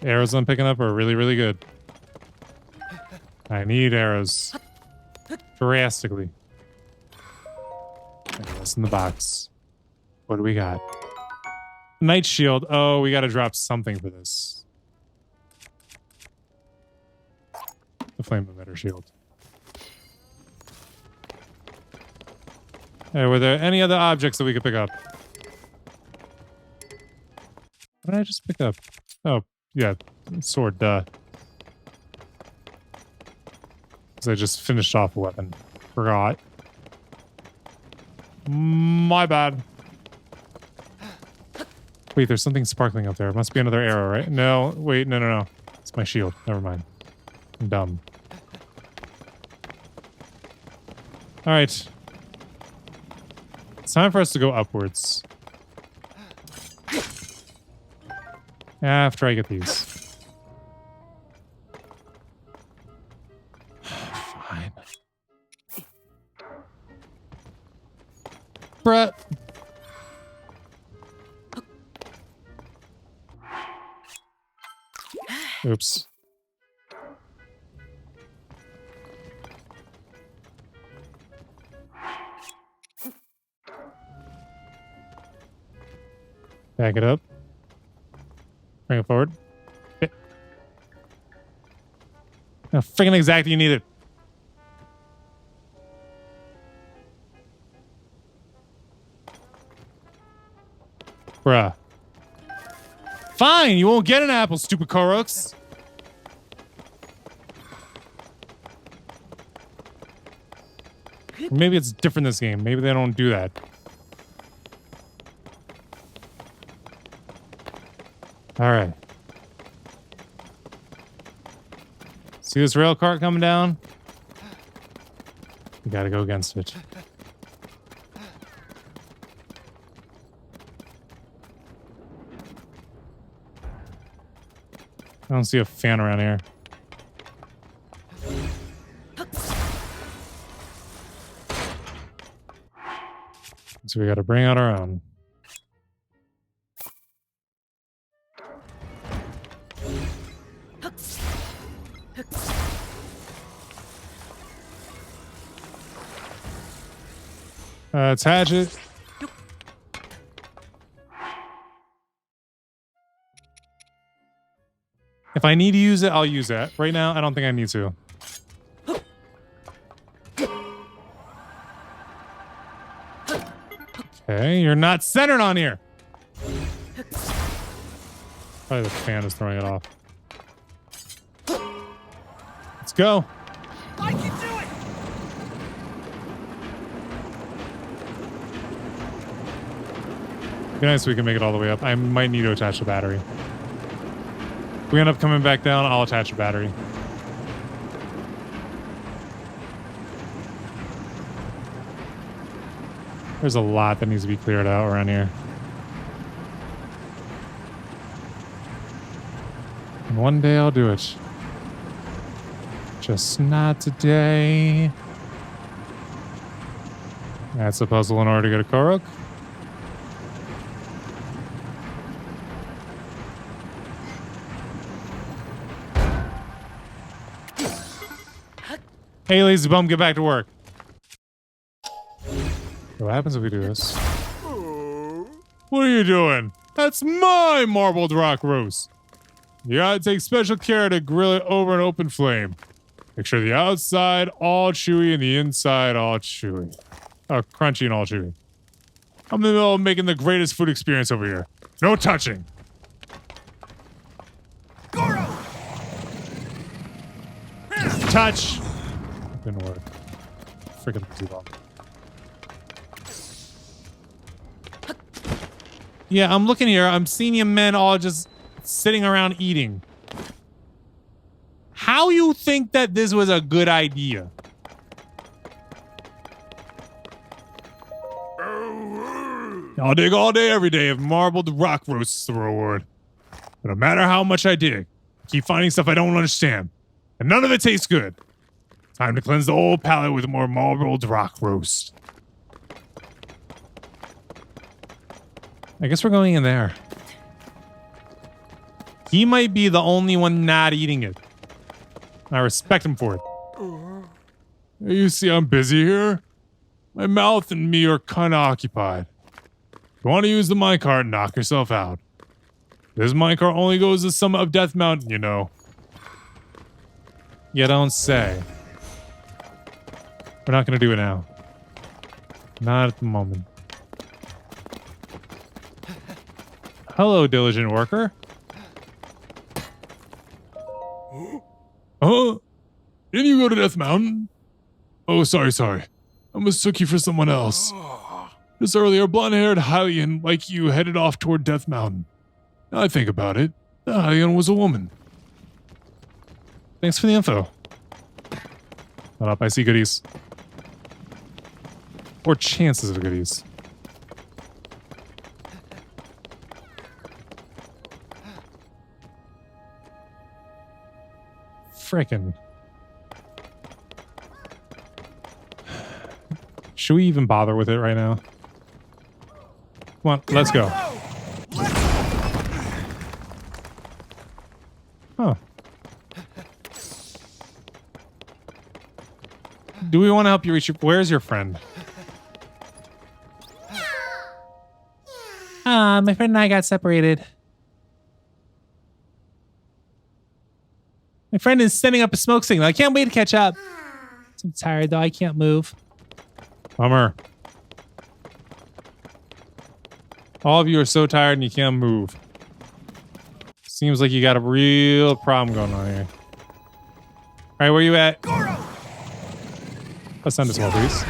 Arrows I'm picking up are really, really good. I need arrows. Drastically. What's in the box? What do we got? Night shield. Oh, we gotta drop something for this. The flame emitter shield. Hey, were there any other objects that we could pick up? What did I just pick up? Oh, yeah. Sword, duh. Because I just finished off a weapon. Forgot. My bad. Wait, there's something sparkling up there. It must be another arrow, right? No, wait, no. It's my shield. Never mind. I'm dumb. Alright. It's time for us to go upwards. After I get these. Fine. Bruh. Oops. Back it up. Bring it forward. Okay. How freaking exact do you need it? Bruh. Fine, you won't get an apple, stupid Koroks. Maybe it's different this game. Maybe they don't do that. Alright. See this rail cart coming down? We gotta go against it. I don't see a fan around here. So we gotta bring out our own. Attach it. If I need to use it, I'll use it. Right now, I don't think I need to. Okay, you're not centered on here. Probably the fan is throwing it off. Let's go. I can do it! Be nice if we can make it all the way up. I might need to attach the battery. If we end up coming back down, I'll attach a battery. There's a lot that needs to be cleared out around here. And one day I'll do it. Just not today. That's a puzzle in order to get a Korok. Hey, lazy bum, get back to work. So what happens if we do this? What are you doing? That's my marbled rock roast. You gotta take special care to grill it over an open flame. Make sure the outside all chewy and the inside all chewy. Oh, crunchy and all chewy. I'm in the middle of making the greatest food experience over here. No touching. Touch. Didn't work. Freaking too long. Yeah, I'm looking here. I'm seeing you men all just sitting around eating. How you think that this was a good idea? I'll dig all day, every day if marbled rock roasts the reward. But no matter how much I dig, I keep finding stuff I don't understand. And none of it tastes good. Time to cleanse the old palate with more marbled rock roast. I guess we're going in there. He might be the only one not eating it. I respect him for it. You see, I'm busy here. My mouth and me are kind of occupied. If you want to use the minecart, knock yourself out. This minecart only goes to the summit of Death Mountain, you know. You don't say. We're not going to do it now. Not at the moment. Hello, diligent worker. Oh, didn't you go to Death Mountain? Oh, sorry. I mistook you for someone else. Just earlier, blonde-haired Hylian like you headed off toward Death Mountain. Now I think about it, that Hylian was a woman. Thanks for the info. Hold up, I see goodies. Or chances of goodies. Frickin'. Should we even bother with it right now? Come on, let's go. Huh. Do we want to help you reach your... Where's your friend? My friend and I got separated. My friend is setting up a smoke signal. I can't wait to catch up. I'm tired, though. I can't move. Bummer. All of you are so tired and you can't move. Seems like you got a real problem going on here. All right, where you at? Let's send this one, please.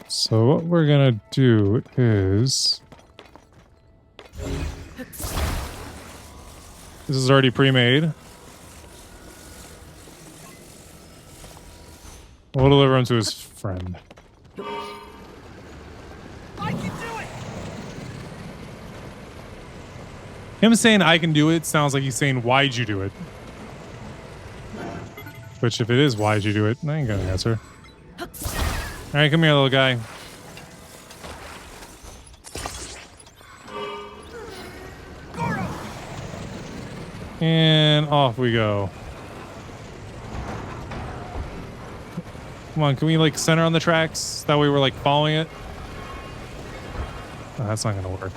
So what we're gonna do is... This is already pre-made. We'll deliver him to his friend. I can do it! Him saying I can do it sounds like he's saying why'd you do it? Which if it is why'd you do it, I ain't gonna answer. Alright, come here, little guy. And off we go. Come on, can we like center on the tracks? That way we're like following it. Oh, that's not gonna work.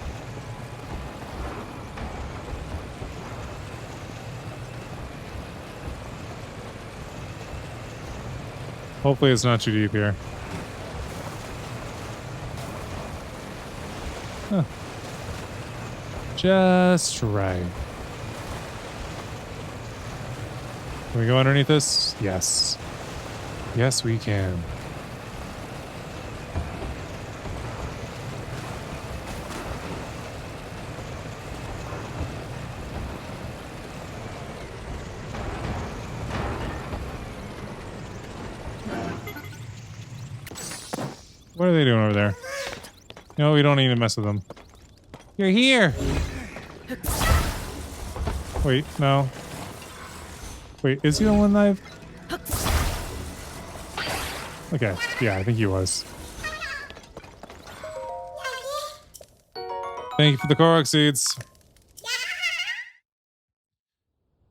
Hopefully it's not too deep here. Huh. Just right. Can we go underneath this? Yes. Yes, we can. What are they doing over there? No, we don't need to mess with them. You're here. Wait, no. Wait, is he the one I've... Okay, yeah, I think he was. Thank you for the Korok seeds.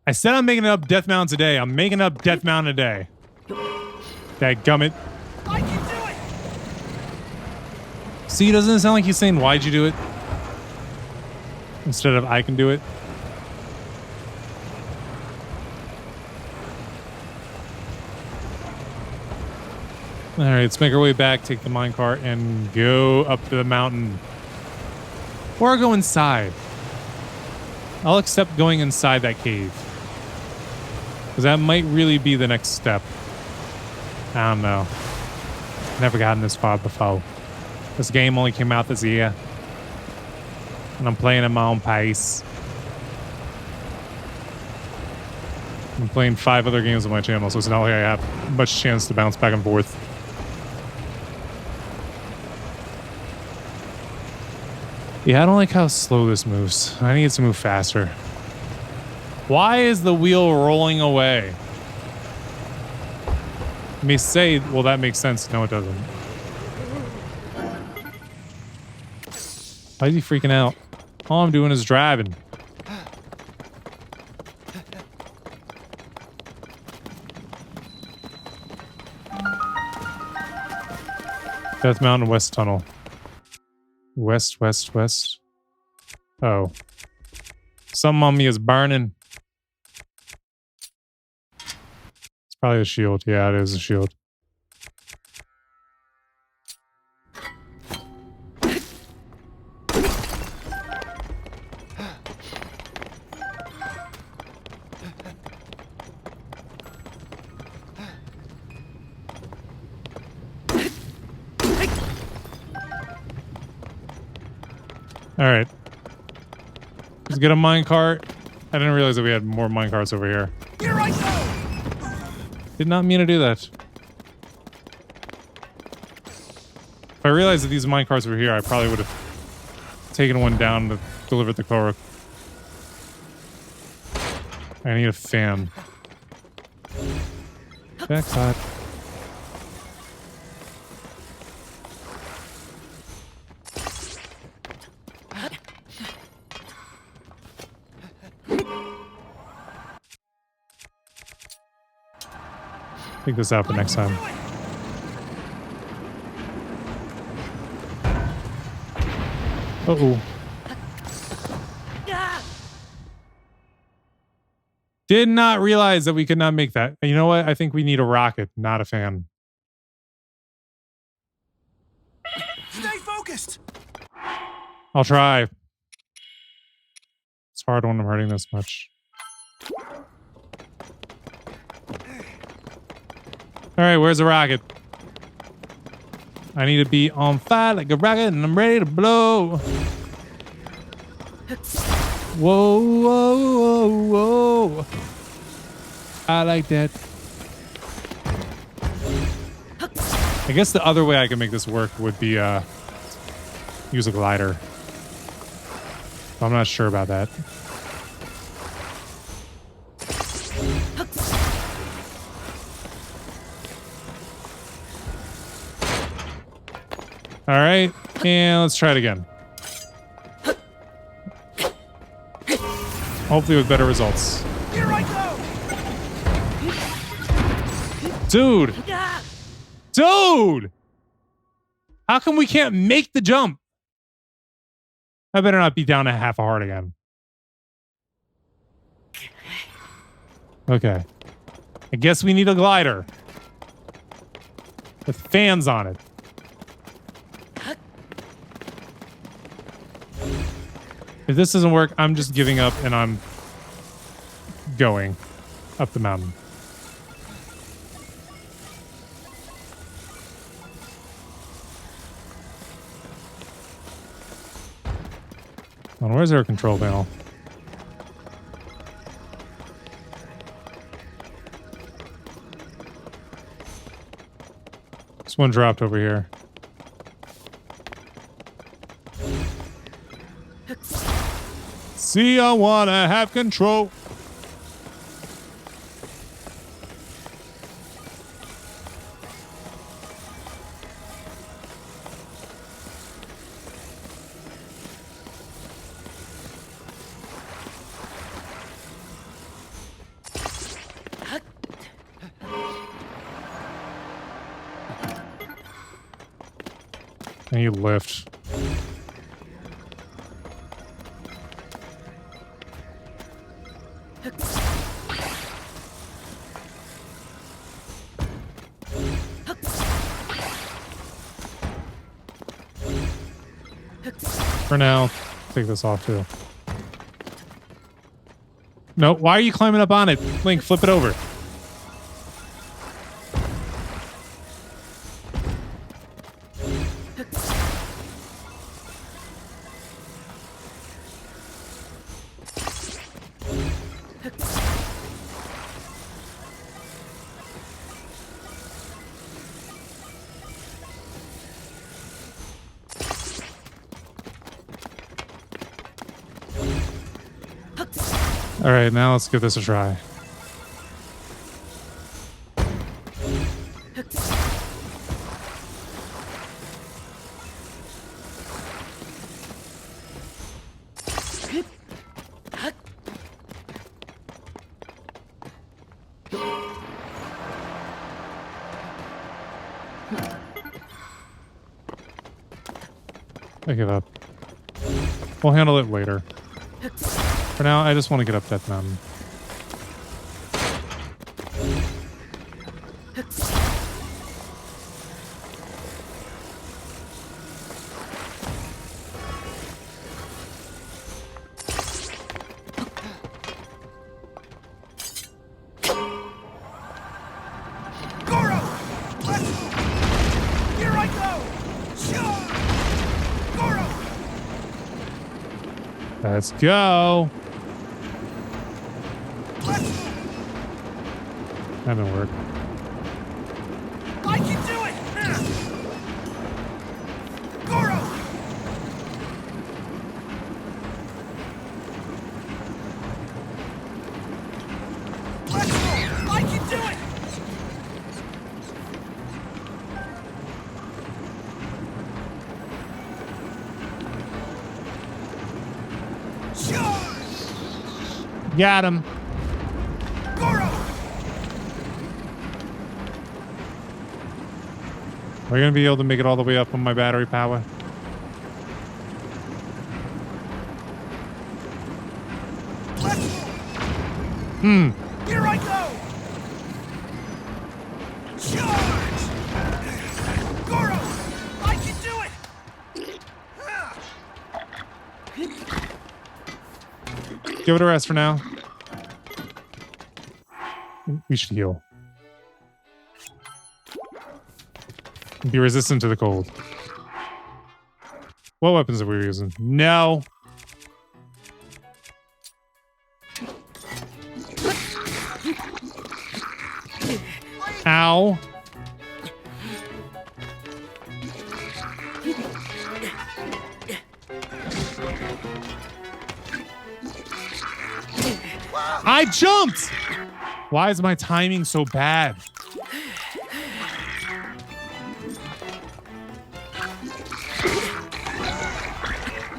I said I'm making up Death Mountains a day. I'm making up Death Mountain a day. Dadgummit. I can do it! See, doesn't it sound like he's saying, why'd you do it? Instead of, I can do it. All right, let's make our way back, take the minecart, and go up to the mountain. Or go inside. I'll accept going inside that cave. Because that might really be the next step. I don't know. Never gotten this far before. This game only came out this year. And I'm playing at my own pace. I'm playing 5 other games on my channel, so it's not like I have much chance to bounce back and forth. Yeah, I don't like how slow this moves. I need it to move faster. Why is the wheel rolling away? You may say, well, that makes sense. No, it doesn't. Why is he freaking out? All I'm doing is driving. Death Mountain West Tunnel. West, west, west. Oh. Something on me is burning. It's probably a shield. Yeah, it is a shield. All right. Let's get a minecart. I didn't realize that we had more minecarts over here. Here I go! Did not mean to do that. If I realized that these minecarts were here, I probably would have taken one down to deliver the Korok. I need a fan. Backside. Take this out for next time. Uh-oh. Did not realize that we could not make that. You know what? I think we need a rocket, not a fan. Stay focused! I'll try. It's hard when I'm hurting this much. All right, where's the rocket? I need to be on fire like a rocket and I'm ready to blow. Whoa, whoa, whoa, whoa. I like that. I guess the other way I can make this work would be use a glider. I'm not sure about that. All right, and let's try it again. Hopefully with better results. Here I go! Dude! Dude! How come we can't make the jump? I better not be down to half a heart again. Okay. I guess we need a glider. With fans on it. If this doesn't work, I'm just giving up and I'm going up the mountain. Where's our control panel? This one dropped over here. See, I wanna have control. And you lift. For now, take this off too. No, why are you climbing up on it? Link, flip it over. All right, now let's give this a try. I give up. We'll handle it later. For now, I just want to get up that mountain. Goro! Let's... Here I go! Sure! Goro! Let's go. That didn't work. I can do it! Goro! Let's go! I can do it! Sure! Got him. Goro! Are you gonna be able to make it all the way up on my battery power? Here I go! Charge! Goro! I can do it! Give it a rest for now. We should heal. Be resistant to the cold. What weapons are we using? No. Ow. I jumped! Why is my timing so bad?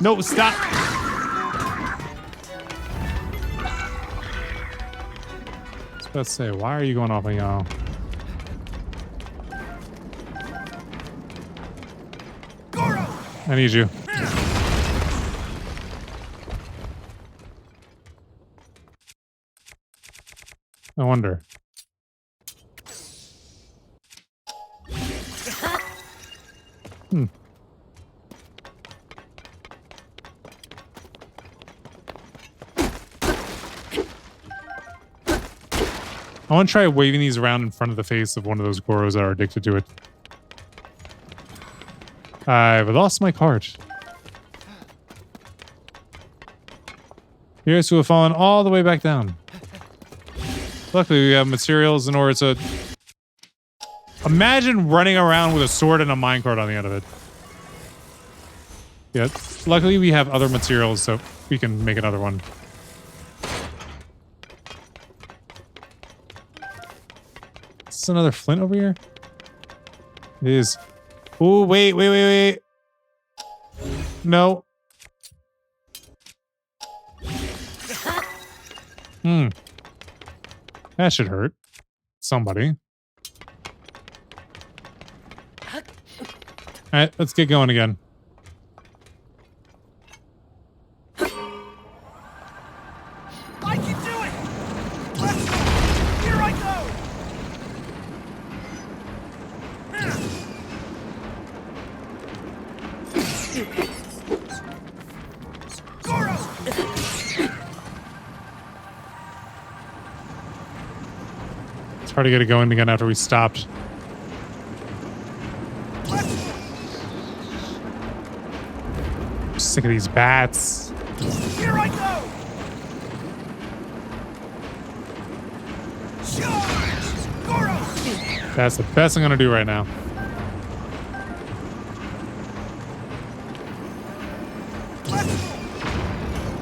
No, stop. I was about to say, why are you going off on y'all? I need you. I wonder. I want to try waving these around in front of the face of one of those Goros that are addicted to it. I've lost my card. Here's to have fallen all the way back down. Luckily, we have materials in order to... Imagine running around with a sword and a minecart on the end of it. Yeah, luckily we have other materials, so we can make another one. Is this another flint over here? It is. Oh, wait. No. That should hurt. Somebody. Alright, let's get going again. I can do it! Let's go! Here I go! Goro! It's hard to get it going again after we stopped. I'm sick of these bats. Here I go! Charge! Goro! That's the best I'm gonna do right now.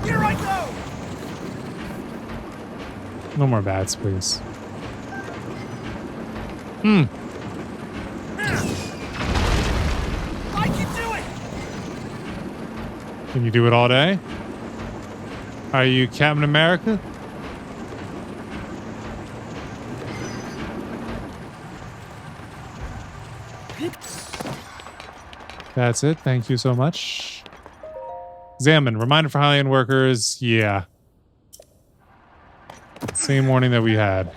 Here I go! No more bats, please. I can do it! Can you do it all day? Are you Captain America? That's it. Thank you so much. Examine. Reminder for Hylian workers. Yeah. Same warning that we had.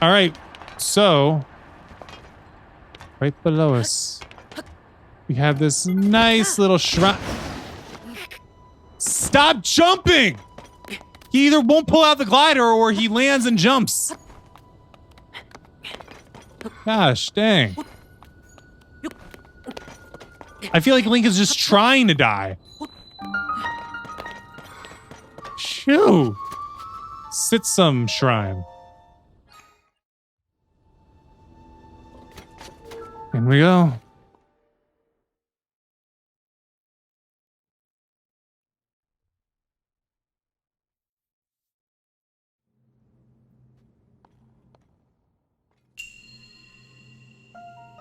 All right. So, right below us, we have this nice little shrine. Stop jumping! He either won't pull out the glider or he lands and jumps. Gosh, dang. I feel like Link is just trying to die. Shoo. Sit some shrine. In we go.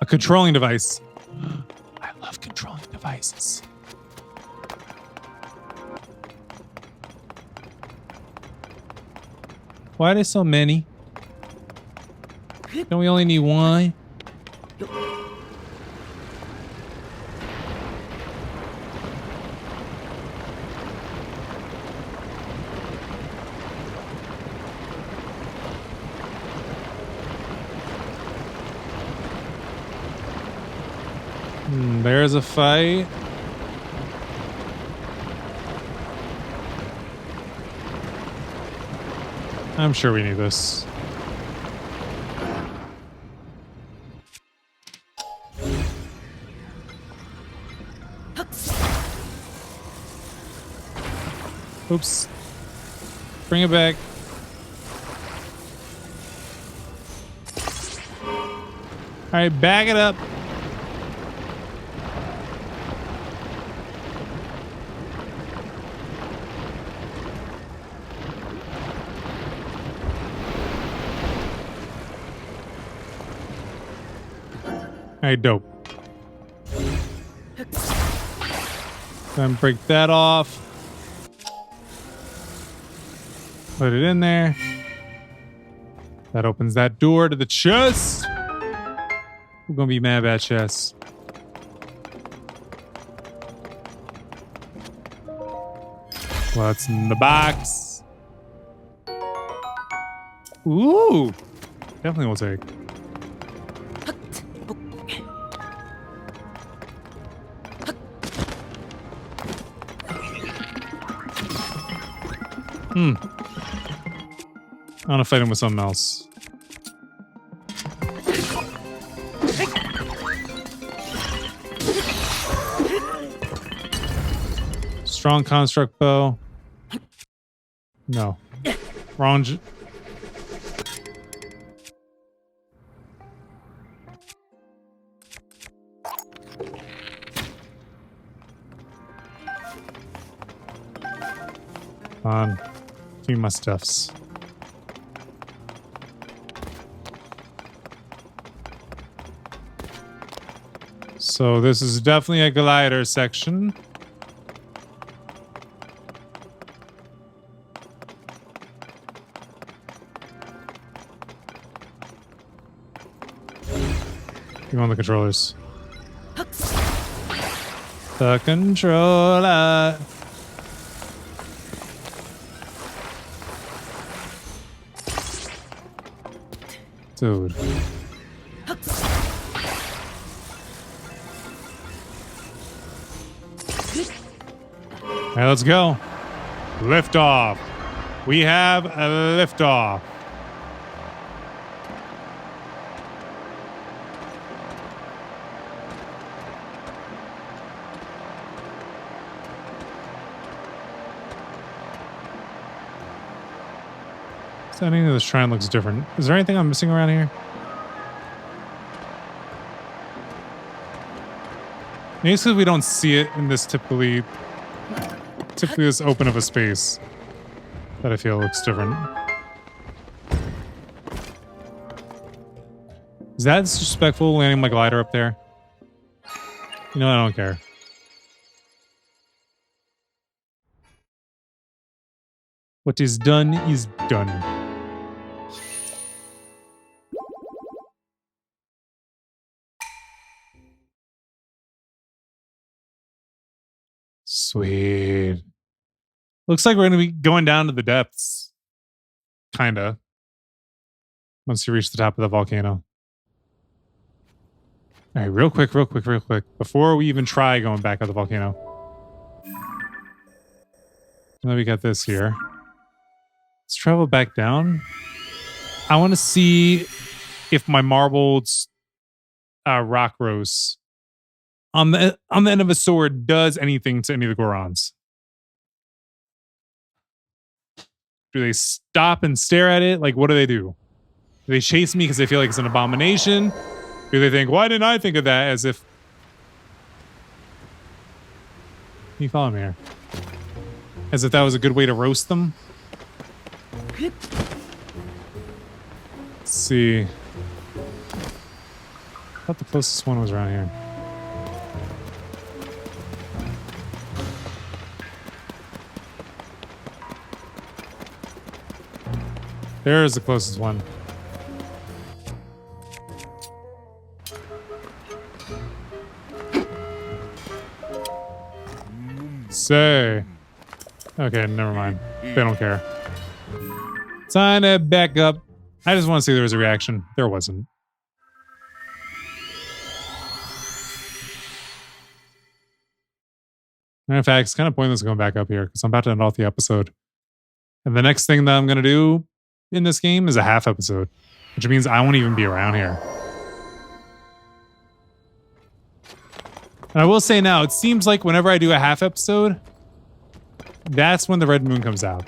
A controlling device. I love controlling devices. Why are there so many? Don't we only need one? There's a fight. I'm sure we need this. Oops. Bring it back. All right, bag it up. All right, dope. Then break that off. Put it in there. That opens that door to the chest. We're gonna be mad about chest. What's in the box? Ooh, definitely will take. I want to fight him with something else. Strong construct bow. No. Wrong. On. Give me my stuffs. So this is definitely a glider section. You want the controllers? The controller. Dude. All right, let's go. Lift off. We have a lift off. So anything in this shrine looks different. Is there anything I'm missing around here? Maybe it's because we don't see it in this typically this open of a space that I feel looks different. Is that disrespectful landing my glider up there? You know, I don't care. What is done is done. Sweet. Looks like we're going to be going down to the depths. Kinda. Once you reach the top of the volcano. All right, real quick. Before we even try going back up the volcano. Now we got this here. Let's travel back down. I want to see if my marbled rock rose on the end of a sword does anything to any of the Gorons. Do they stop and stare at it? Like, what do? Do they chase me because they feel like it's an abomination? Do they think, why didn't I think of that? As if... Can you follow me here? As if that was a good way to roast them? Let's see. I thought the closest one was around here. There's the closest one. Say. Okay, never mind. They don't care. Sign it back up. I just want to see if there was a reaction. There wasn't. In fact, it's kind of pointless going back up here because I'm about to end off the episode. And the next thing that I'm going to do in this game is a half episode, which means I won't even be around here. And I will say now, it seems like whenever I do a half episode, that's when the red moon comes out.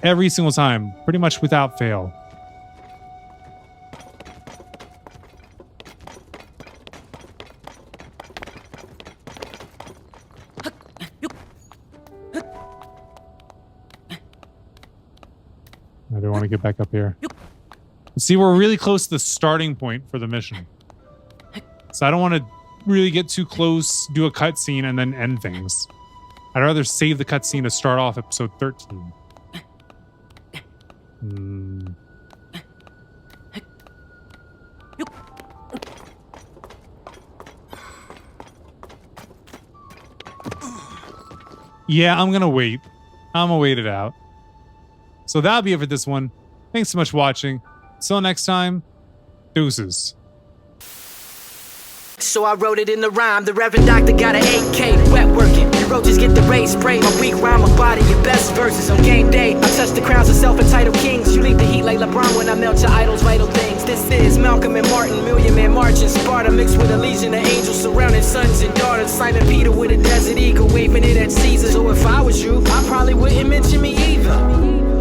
Every single time, pretty much without fail. I do want to get back up here. See, we're really close to the starting point for the mission. So I don't want to really get too close, do a cutscene, and then end things. I'd rather save the cutscene to start off episode 13. Yeah, I'm gonna wait. I'm gonna wait it out. So that'll be it for this one. Thanks so much for watching. Till next time, deuces. So I wrote it in the rhyme. The Reverend Doctor got an 8K, wet working. The roaches get the raised spray. My weak rhyme, my body, your best verses on game day. I touch the crowns of self-entitled kings. You leave the heat like LeBron when I melt your idols' vital things. This is Malcolm and Martin, Million Man March in Sparta, mixed with a legion of angels surrounding sons and daughters. Simon Peter with a desert eagle, waving it at Caesar. So if I was you, I probably wouldn't mention me either.